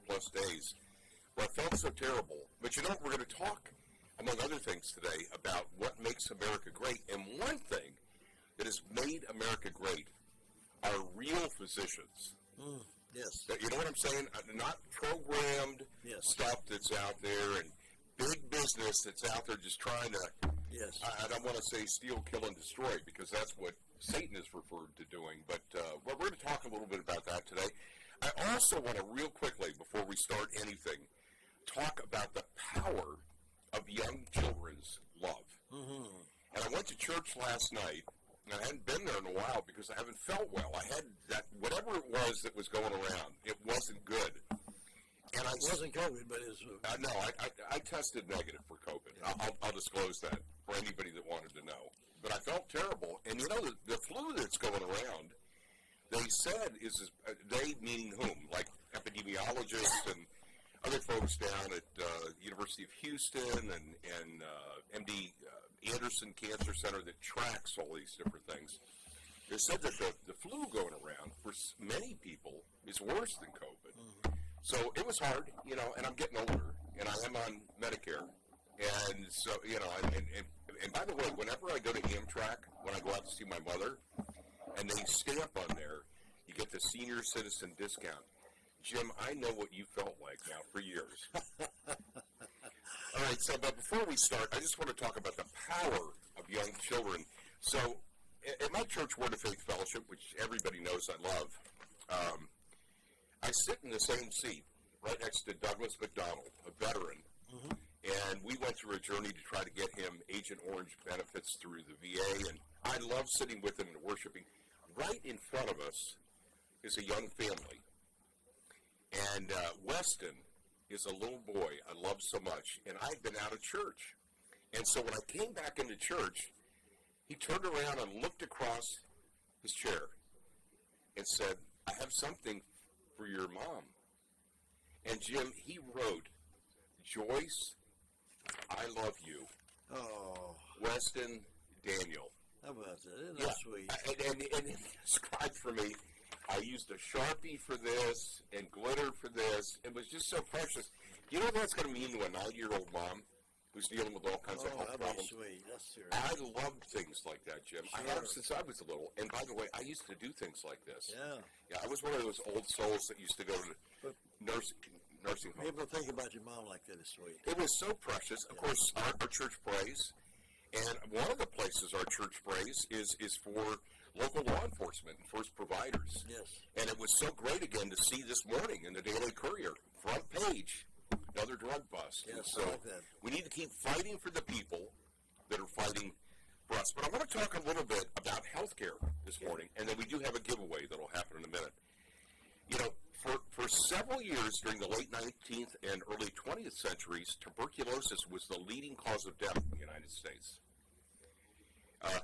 plus days, where I felt so terrible. But you know, we're going to talk, among other things today, about what makes America great. And one thing that has made America great are real physicians. Yes. You know what I'm saying? Not programmed stuff that's out there and big business that's out there just trying to, I don't want to say steal, kill, and destroy, because that's what Satan is referred to doing. But we're going to talk a little bit about that today. I also want to real quickly, before we start anything, talk about the power of young children's love. And I went to church last night, and I hadn't been there in a while because I haven't felt well. I had that, whatever it was that was going around, it wasn't good. And it wasn't COVID, but it was... no, I tested negative for COVID. I'll disclose that for anybody that wanted to know. But I felt terrible. And you know, the flu that's going around, they said, they meaning whom? Like epidemiologists and other folks down at University of Houston and MD Anderson Cancer Center that tracks all these different things. They said that the flu going around for many people is worse than COVID. So it was hard, you know, and I'm getting older, and I am on Medicare. And so, you know, and by the way, whenever I go to Amtrak, when I go out to see my mother, and they stamp on there, you get the senior citizen discount. Jim, I know what you felt like now for years. All right, so but before we start, I just want to talk about the power of young children. So at my church, Word of Faith Fellowship, which everybody knows I love, I sit in the same seat right next to Douglas McDonald, a veteran. And we went through a journey to try to get him Agent Orange benefits through the VA, and I love sitting with him and worshiping. Right in front of us is a young family, and Weston is a little boy I love so much, and I'd been out of church. And so when I came back into church, he turned around and looked across his chair and said, I have something for your mom. And Jim, he wrote, Joyce, I love you. Oh. Weston, Daniel. How about that? Isn't that sweet? And he described for me, I used a Sharpie for this and glitter for this. It was just so precious. You know what that's going to mean to a 9-year-old mom who's dealing with all kinds of health problems? Sweet. That's serious. I love things like that, Jim. Sure. I have since I was little. And by the way, I used to do things like this. Yeah. Yeah, I was one of those old souls that used to go to nursing home. People think about your mom like that is sweet. It was so precious. Of course, our church prays. And one of the places our church prays is for local law enforcement and first providers. Yes. And it was so great again to see this morning in the Daily Courier, front page, another drug bust. Yes, and so I like that. we need to keep fighting for the people that are fighting for us. But I want to talk a little bit about health care this morning, and then we do have a giveaway that will happen in a minute. You know, for several years during the late 19th and early 20th centuries, tuberculosis was the leading cause of death in the United States.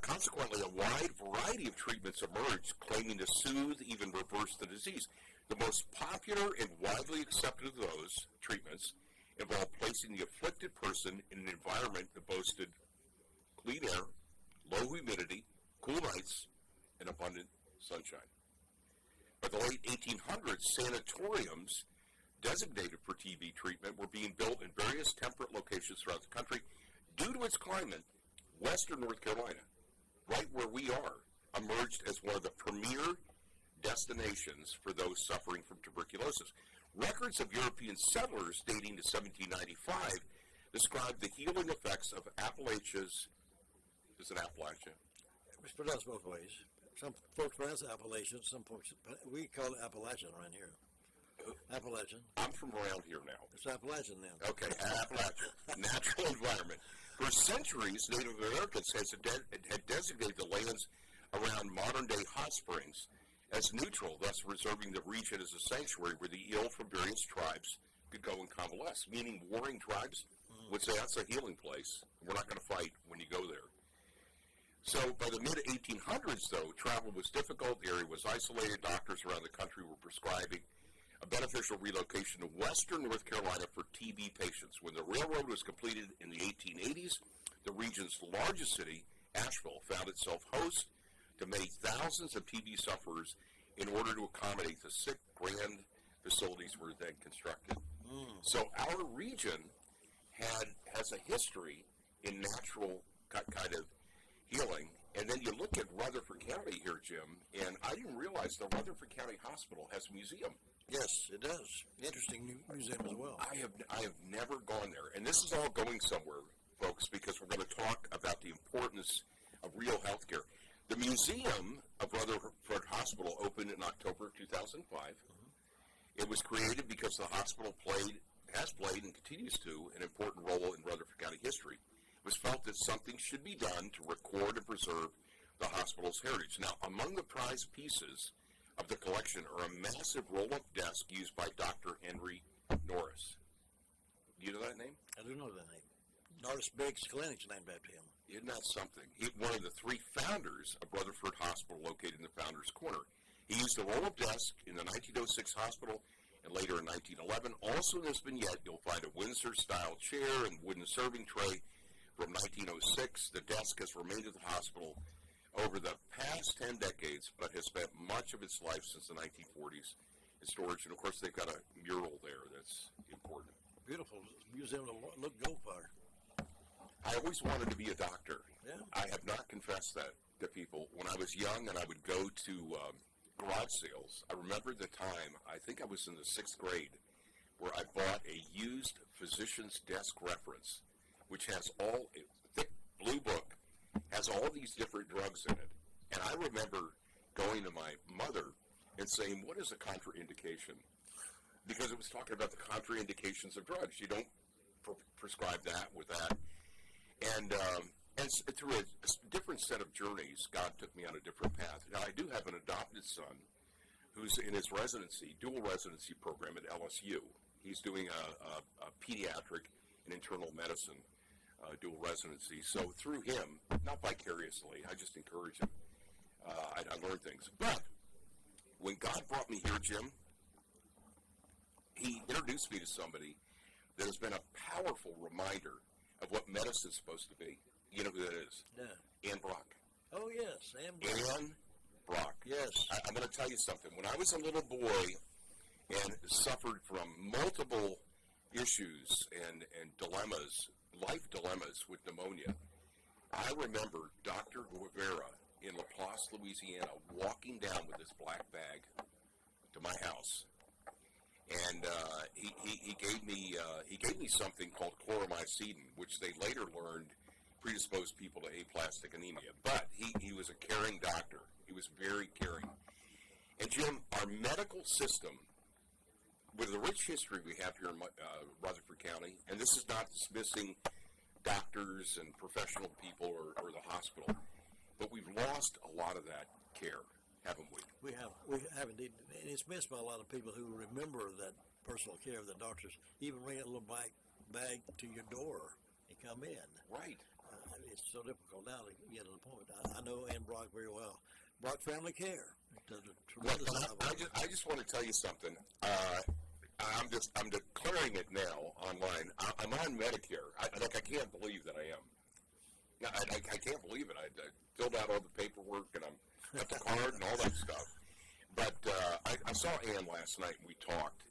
Consequently, a wide variety of treatments emerged claiming to soothe, even reverse the disease. The most popular and widely accepted of those treatments involved placing the afflicted person in an environment that boasted clean air, low humidity, cool nights, and abundant sunshine. By the late 1800s, sanatoriums designated for TB treatment were being built in various temperate locations throughout the country. Due to its climate, Western North Carolina, right where we are, emerged as one of the premier destinations for those suffering from tuberculosis. Records of European settlers dating to 1795 describe the healing effects of Appalachia's. Is it Appalachia? It's pronounced both ways. Some folks pronounce it Appalachian, some folks, we call it Appalachian around here. Appalachian. I'm from around here now. It's Appalachian then. Okay, Appalachia. Natural environment. For centuries, Native Americans had designated the lands around modern-day hot springs as neutral, thus reserving the region as a sanctuary where the ill from various tribes could go and convalesce, meaning warring tribes would say that's a healing place. We're not going to fight when you go there. So by the mid-1800s, though, travel was difficult. The area was isolated. Doctors around the country were prescribing a beneficial relocation to western North Carolina for TB patients. When the railroad was completed in the 1880s, the region's largest city, Asheville, found itself host to many thousands of TB sufferers in order to accommodate the 6 grand facilities were then constructed. So our region has a history in natural kind of healing. And then you look at Rutherford County here, Jim, and I didn't realize the Rutherford County Hospital has a museum. Yes, it does. Interesting museum as well. I have never gone there. And this is all going somewhere, folks, because we're going to talk about the importance of real health care. The Museum of Rutherford Hospital opened in October of 2005. It was created because the hospital has played and continues to an important role in Rutherford County history. It was felt that something should be done to record and preserve the hospital's heritage. Now, among the prized pieces of the collection are a massive roll-up desk used by Dr. Henry Norris. Do you know that name? I do know that name. Norris Biggs Clinic's named after him. Isn't that something? One of the 3 founders of Rutherford Hospital, located in the Founders Corner. He used the roll-up desk in the 1906 hospital and later in 1911. Also in this vignette, you'll find a Windsor-style chair and wooden serving tray from 1906. The desk has remained at the hospital over the past 10 decades, but has spent much of its life since the 1940s in storage. And, of course, they've got a mural there that's important. Beautiful museum to go for. I always wanted to be a doctor. Yeah. I have not confessed that to people. When I was young and I would go to garage sales, I remember the time, I think I was in the 6th grade, where I bought a used physician's desk reference, which has a thick blue book, has all these different drugs in it. And I remember going to my mother and saying, what is a contraindication? Because it was talking about the contraindications of drugs. You don't prescribe that with that. And through a different set of journeys, God took me on a different path. Now, I do have an adopted son who's in his dual residency program at LSU. He's doing a pediatric and internal medicine dual residency. So through him, not vicariously, I just encourage him. I learned things. But when God brought me here, Jim, he introduced me to somebody that has been a powerful reminder of what medicine's supposed to be. You know who that is? Yeah. Ann Brock. Oh, yes. Ann Brock. Yes. I'm going to tell you something. When I was a little boy and suffered from multiple issues and dilemmas, life dilemmas with pneumonia, I remember Dr. Guevara in Laplace, Louisiana, walking down with this black bag to my house. And he gave me something called chloromycin, which they later learned predisposed people to aplastic anemia. But he was a caring doctor. He was very caring. And Jim, our medical system, with the rich history we have here in Rutherford County, and this is not dismissing doctors and professional people or the hospital, but we've lost a lot of that care, haven't we? We have indeed. And it's missed by a lot of people who remember that personal care of the doctors. Even bring a little bag to your door and come in. Right. it's so difficult now to get an appointment. I know Ann Brock very well. Brock Family Care does a tremendous job. I just want to tell you something. I'm declaring it now online. I'm on Medicare. I can't believe that I am. I can't believe it. I filled out all the paperwork and I'm got the card and all that stuff. But I saw Ann last night and we talked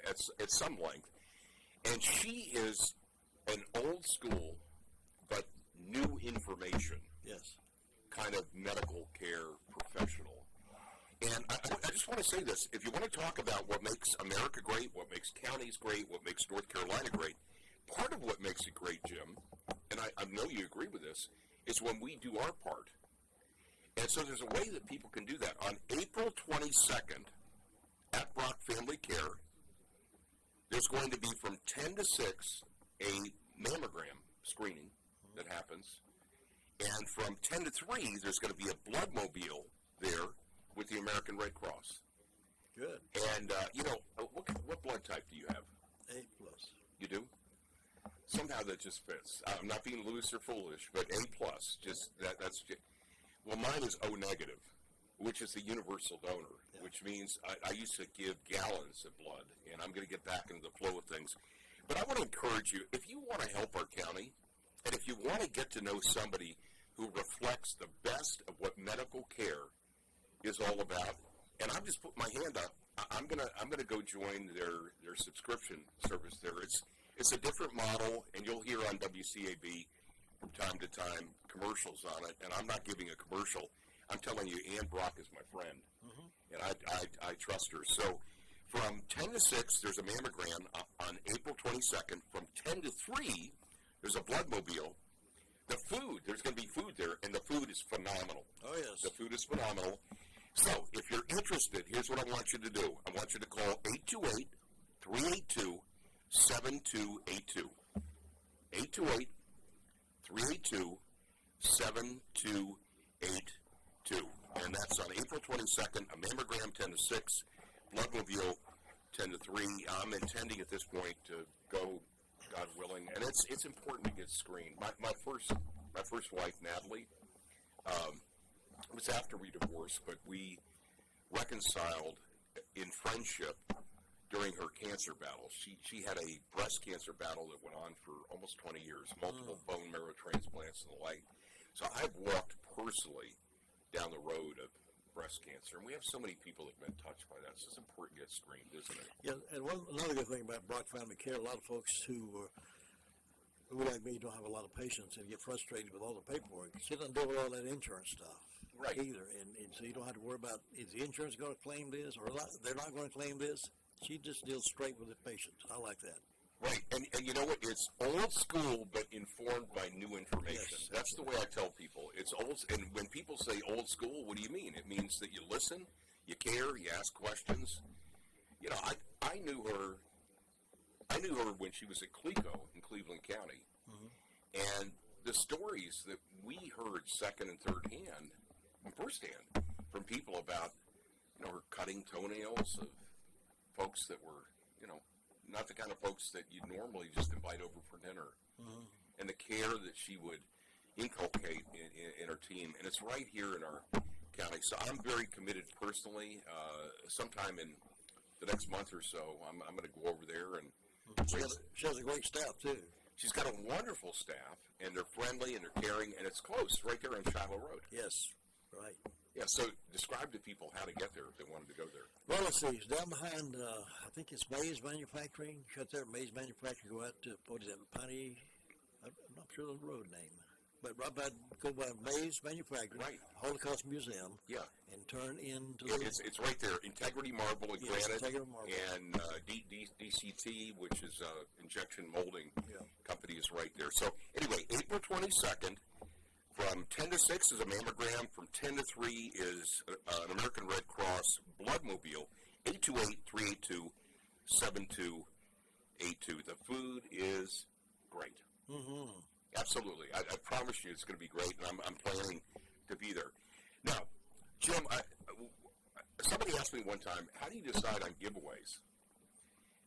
at some length. And she is an old school but new information. Yes. Kind of medical care professional. And I just want to say this. If you want to talk about what makes America great, what makes counties great, what makes North Carolina great, part of what makes it great, Jim, and I know you agree with this, is when we do our part. And so there's a way that people can do that. On April 22nd, at Brock Family Care, there's going to be from 10 to 6 a mammogram screening that happens. And from 10 to 3, there's going to be a blood mobile there with the American Red Cross. Good. And, what blood type do you have? A+. You do? Somehow that just fits. I'm not being loose or foolish, but A+. That's well, mine is O negative, which is the universal donor, which means I used to give gallons of blood, and I'm going to get back into the flow of things. But I want to encourage you, if you want to help our county, and if you want to get to know somebody who reflects the best of what medical care is all about, and I'm just putting my hand up, I'm gonna go join their subscription service there. It's a different model, and you'll hear on WCAB from time to time commercials on it, and I'm not giving a commercial. I'm telling you, Ann Brock is my friend, and I trust her. So from 10 to 6, there's a mammogram on April 22nd. From 10 to 3, there's a blood mobile. The food, there's going to be food there, and the food is phenomenal. Oh, yes. The food is phenomenal. So if you're interested, here's what I want you to do. I want you to call 828-382-7282. 828-382-7282. And that's on April 22nd, a mammogram 10 to 6, blood mobile 10 to 3. I'm intending at this point to go, God willing, and it's important to get screened. My first wife, Natalie, it was after we divorced, but we reconciled in friendship during her cancer battle. She had a breast cancer battle that went on for almost 20 years, multiple bone marrow transplants and the like. So I've walked personally down the road of breast cancer, and we have so many people that have been touched by that. So it's important to get screened, isn't it? Yeah, and another good thing about Brock Family Care, a lot of folks who like me don't have a lot of patience and get frustrated with all the paperwork. She doesn't deal with all that insurance stuff either, and so you don't have to worry about, is the insurance going to claim this or they're not going to claim this. She just deals straight with the patients. I like that. Right, and you know what? It's old school, but informed by new information. Yes, that's the way I tell people. It's old, and when people say old school, what do you mean? It means that you listen, you care, you ask questions. You know, I knew her when she was at Clico in Cleveland County, and the stories that we heard second and third hand, and first hand, from people about, her cutting toenails of folks that were, not the kind of folks that you'd normally just invite over for dinner, and the care that she would inculcate in her team, and it's right here in our county. So I'm very committed personally. Sometime in the next month or so, I'm going to go over there and. She has a great staff too. She's got a wonderful staff, and they're friendly and they're caring, and it's close, right there on Shiloh Road. Yes, right. Yeah, so describe to people how to get there if they wanted to go there. Well, let's see. It's down behind, I think it's Mays Manufacturing. Shut there, Mays Manufacturing. Go out to, what is that, Piney? I'm not sure of the road name. But right by, go by Mays Manufacturing. Right. Holocaust Museum. Yeah. And turn into... It's right there. Integrity Marble and Granite. Integrity Marble. And DCT, which is injection molding company, is right there. So, anyway, April 22nd, from 10 to 6 is a mammogram. From 10 to 3 is an American Red Cross blood mobile. 828-382-7282. The food is great. Absolutely. I promise you it's going to be great, and I'm planning to be there. Now, Jim, somebody asked me one time, how do you decide on giveaways?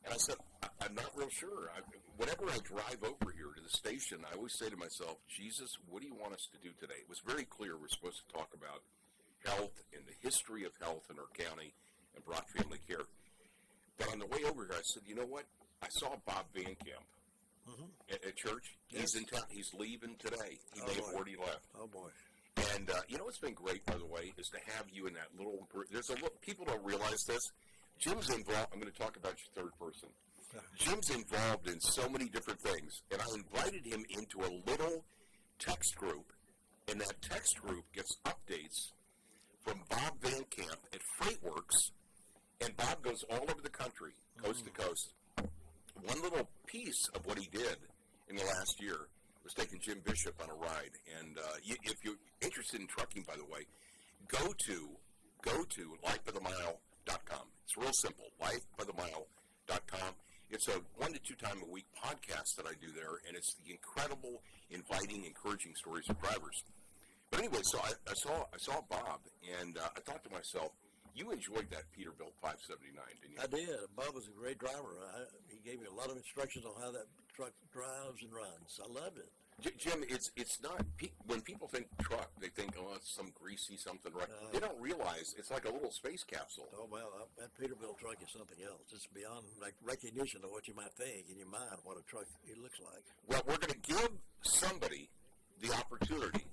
And I said, I'm not real sure. Whenever I drive over here to the station, I always say to myself, Jesus, what do you want us to do today? It was very clear we're supposed to talk about health and the history of health in our county and Brock Family Care. But on the way over here, I said, you know what? I saw Bob Van Camp at church. He's in town. He's leaving today. He may have already left. Oh, boy. And you know what's been great, by the way, is to have you in that little group. People don't realize this. Jim's involved. I'm going to talk about your third person. Jim's involved in so many different things, and I invited him into a little text group, and that text group gets updates from Bob Van Camp at FreightWorks, and Bob goes all over the country, coast to coast. One little piece of what he did in the last year was taking Jim Bishop on a ride, and if you're interested in trucking, by the way, go to lifebythemile.com. It's real simple, lifebythemile.com. It's a 1 to 2 time a week podcast that I do there, and it's the incredible, inviting, encouraging stories of drivers. But anyway, so I saw Bob, and I thought to myself, you enjoyed that Peterbilt 579, didn't you? I did. Bob was a great driver. He gave me a lot of instructions on how that truck drives and runs. I loved it. Jim, it's not, when people think truck, they think, oh, it's some greasy something, right? They don't realize it's like a little space capsule. Oh, well, that Peterbilt truck is something else. It's beyond recognition of what you might think in your mind, what a truck it looks like. Well, we're going to give somebody the opportunity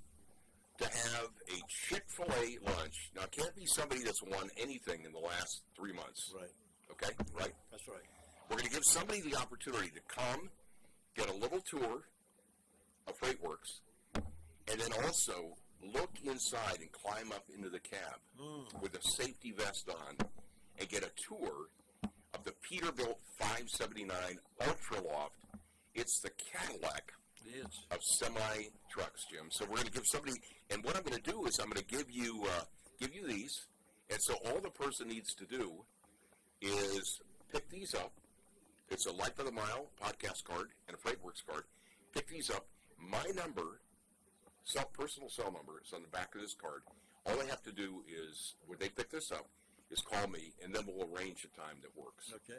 to have a Chick-fil-A lunch. Now, it can't be somebody that's won anything in the last 3 months. Right. Okay? Right? That's right. We're going to give somebody the opportunity to come, get a little tour of FreightWorks, and then also look inside and climb up into the cab with a safety vest on and get a tour of the Peterbilt 579 Ultra Loft. It's the Cadillac of semi-trucks, Jim. So we're going to give somebody, and what I'm going to do is I'm going to give you these, and so all the person needs to do is pick these up. It's a Life of the Mile podcast card and a FreightWorks card. Pick these up. My number, personal cell number, is on the back of this card. All they have to do is, when they pick this up, is call me, and then we'll arrange a time that works. Okay.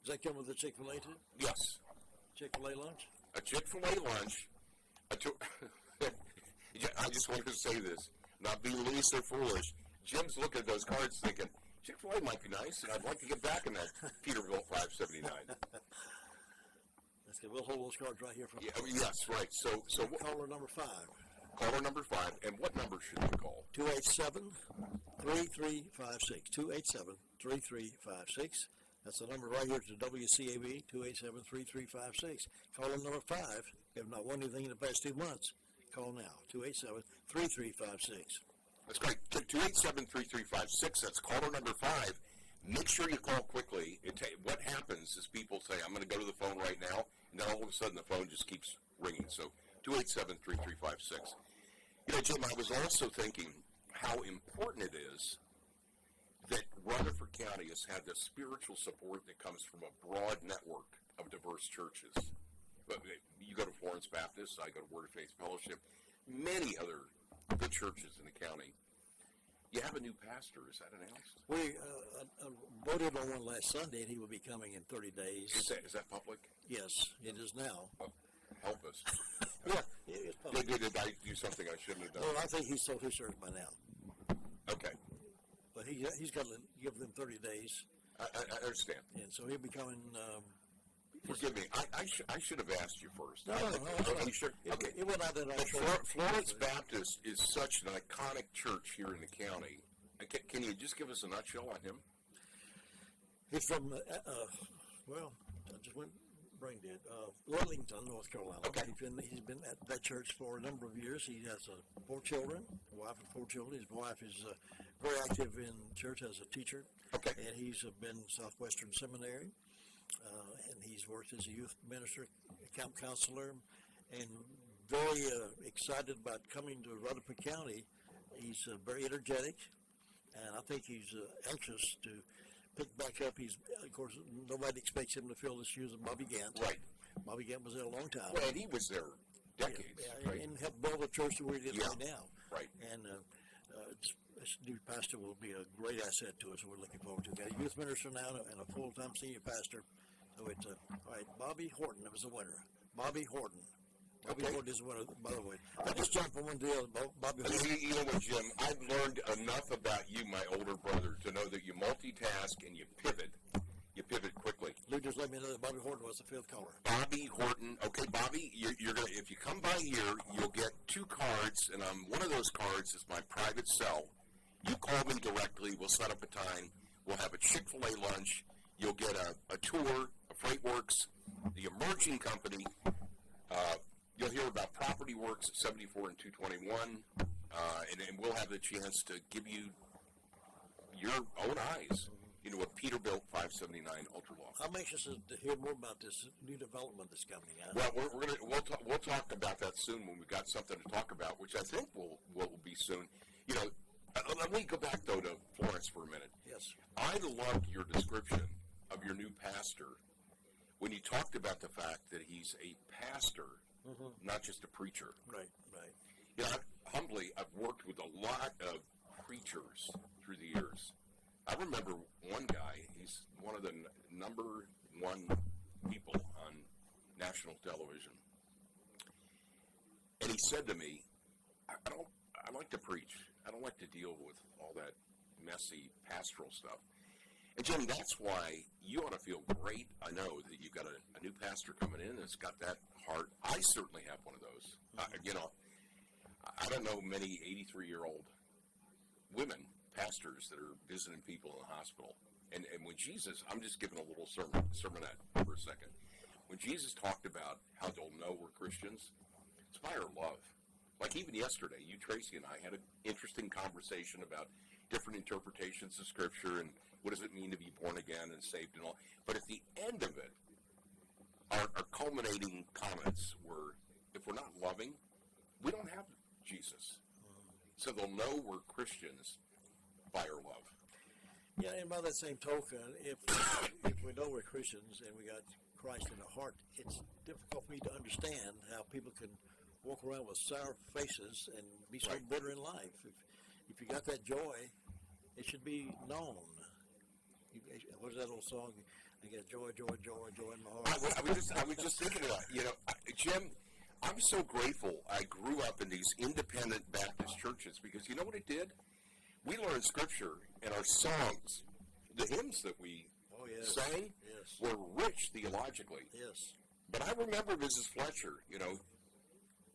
Does that come with the Chick-fil-A too? Yes. Chick-fil-A lunch? A Chick-fil-A lunch. I just wanted to say this, not being loose or foolish. Jim's looking at those cards thinking, Chick-fil-A might be nice, and I'd like to get back in that Peterbilt 579. That's good. We'll hold those cards right here for yes, right. So caller number 5. Caller number 5, and what number should we call? 287-3356. 287-3356. That's the number right here to WCAB, 287-3356. Caller number 5, if you have not won anything in the past 2 months, call now, 287-3356. That's great. 287-3356, that's caller number 5. Make sure you call quickly. What happens is people say, I'm going to go to the phone right now, and then all of a sudden the phone just keeps ringing. So 287-3356. You know, Jim, I was also thinking how important it is that Rutherford County has had the spiritual support that comes from a broad network of diverse churches. But you go to Florence Baptist, I go to Word of Faith Fellowship, many other good churches in the county. You have a new pastor. Is that announced? We voted on one last Sunday, and he will be coming in 30 days. Is that public? Yes, it is now. Oh, help us. Yeah, it's public. Did I do something I shouldn't have done? Well, I think he's sold his shares by now. Okay. But he's got to give them 30 days. I understand. And so he'll be coming. Forgive me. I should have asked you first. No. Are you sure? Okay. It went out that Florence Baptist is such an iconic church here in the county. Can you just give us a nutshell on him? He's from, well, I just went brain dead. Wellington, North Carolina. Okay. He's been at that church for a number of years. He has 4 children, a wife and 4 children. His wife is very active in church as a teacher. Okay. And he's been Southwestern Seminary. And he's worked as a youth minister, camp counselor, and very excited about coming to Rutherford County. He's very energetic, and I think he's anxious to pick back up. Of course, nobody expects him to fill the shoes of Bobby Gant. Right. Bobby Gant was there a long time. Well, and he was there decades. Yeah, right. And helped build the church to where it is right now. Right. And this new pastor will be a great asset to us, and we're looking forward to it. Got a youth minister now and a full-time senior pastor. So it's all right. Bobby Horton was the winner. Bobby Horton. Bobby Horton is the winner, by the way. I just jumped from one to the other. Bobby Horton. You know what, Jim? I've learned enough about you, my older brother, to know that you multitask and you pivot. You pivot quickly. Lou just let me know that Bobby Horton was the fifth caller. Bobby Horton. Okay, Bobby, you're gonna. If you come by here, you'll get 2 cards, and one of those cards is my private cell. You call me directly. We'll set up a time. We'll have a Chick-fil-A lunch. You'll get a tour of FreightWorks, the emerging company. You'll hear about Property Works at 74 and 221, and we'll have the chance to give you your own eyes into a Peterbilt 579 Ultraloft. I'm anxious to hear more about this new development that's coming out. Well, we'll talk about that soon when we've got something to talk about, which I think will be soon. You know, let me go back though to Florence for a minute. Yes. I loved your description of your new pastor when you talked about the fact that he's a pastor, not just a preacher. Right. You know, I've worked with a lot of preachers through the years. I remember one guy, he's one of the number one people on national television. And he said to me, I like to preach. I don't like to deal with all that messy pastoral stuff. And Jim, that's why you ought to feel great. I know that you've got a new pastor coming in that's got that heart. I certainly have one of those. You know, I don't know many 83-year-old women pastors that are visiting people in the hospital. And when Jesus, I'm just giving a little sermonette for a second. When Jesus talked about how they'll know we're Christians, it's by our love. Like even yesterday, you, Tracy, and I had an interesting conversation about different interpretations of Scripture and what does it mean to be born again and saved and all. But at the end of it, our culminating comments were, if we're not loving, we don't have Jesus. So they'll know we're Christians by our love. Yeah, and by that same token, if we know we're Christians and we got Christ in our heart, it's difficult for me to understand how people can walk around with sour faces and be so bitter in life. If you got that joy, it should be known. What's that old song? I got joy, joy, joy, joy in my heart. I was just thinking about, you know, Jim, I'm so grateful I grew up in these independent Baptist churches because you know what it did? We learned Scripture and our songs, the hymns that we sang were rich theologically. Yes. But I remember Mrs. Fletcher, you know,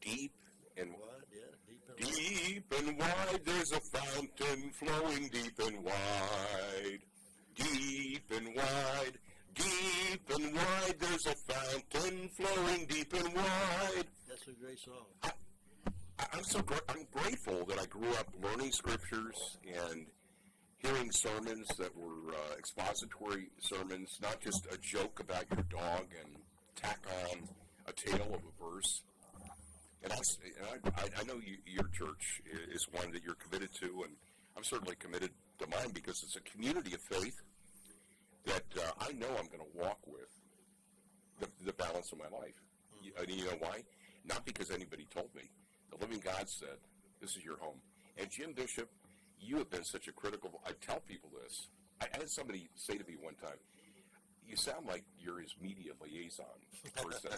deep and wide, there's a fountain flowing deep and wide. Deep and wide, there's a fountain flowing deep and wide. That's a great song. I'm grateful that I grew up learning Scriptures and hearing sermons that were expository sermons, not just a joke about your dog and tack on a tale of a verse. And I know your church is one that you're committed to, and I'm certainly committed to mine because it's a community of faith that I know I'm going to walk with the balance of my life. You know why? Not because anybody told me. The living God said, this is your home. And Jim Bishop, you have been such a critical, I tell people this. I had somebody say to me one time, you sound like you're his media liaison person.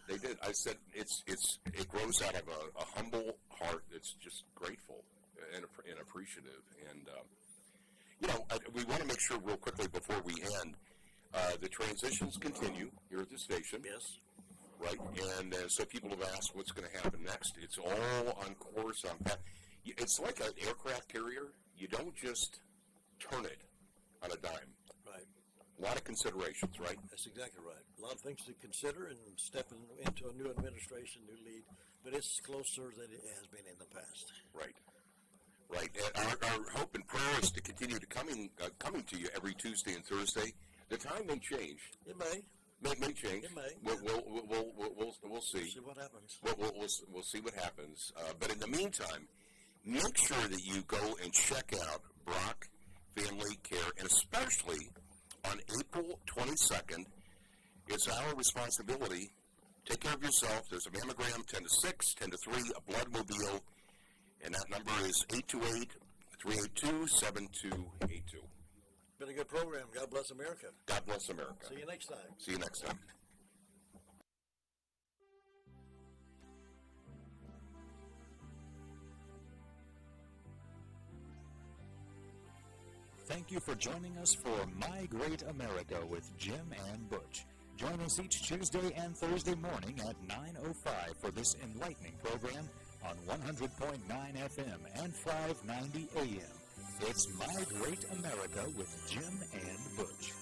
They did. I said, it grows out of a humble heart that's just grateful and appreciative. And, you know, we want to make sure real quickly before we end, the transitions continue here at the station. Yes. Right, and so people have asked what's going to happen next. It's all on course, on path. It's like an aircraft carrier. You don't just turn it on a dime. Right. A lot of considerations, right? That's exactly right. A lot of things to consider and stepping into a new administration, new lead, but it's closer than it has been in the past. Right. And our hope and prayer is to continue to coming to you every Tuesday and Thursday. The time may change. It may. May change. It may. We'll see. See what happens. We'll see what happens. But in the meantime, make sure that you go and check out Brock Family Care, and especially on April 22nd, it's our responsibility. Take care of yourself. There's a mammogram 10 to 6, 10 to 3, a blood mobile, And that number is 828-382-7282. Been a good program. God bless America. God bless America. See you next time. See you next time. Thank you for joining us for My Great America with Jim and Butch. Join us each Tuesday and Thursday morning at 9:05 for this enlightening program on 100.9 FM and 590 AM. It's My Great America with Jim and Butch.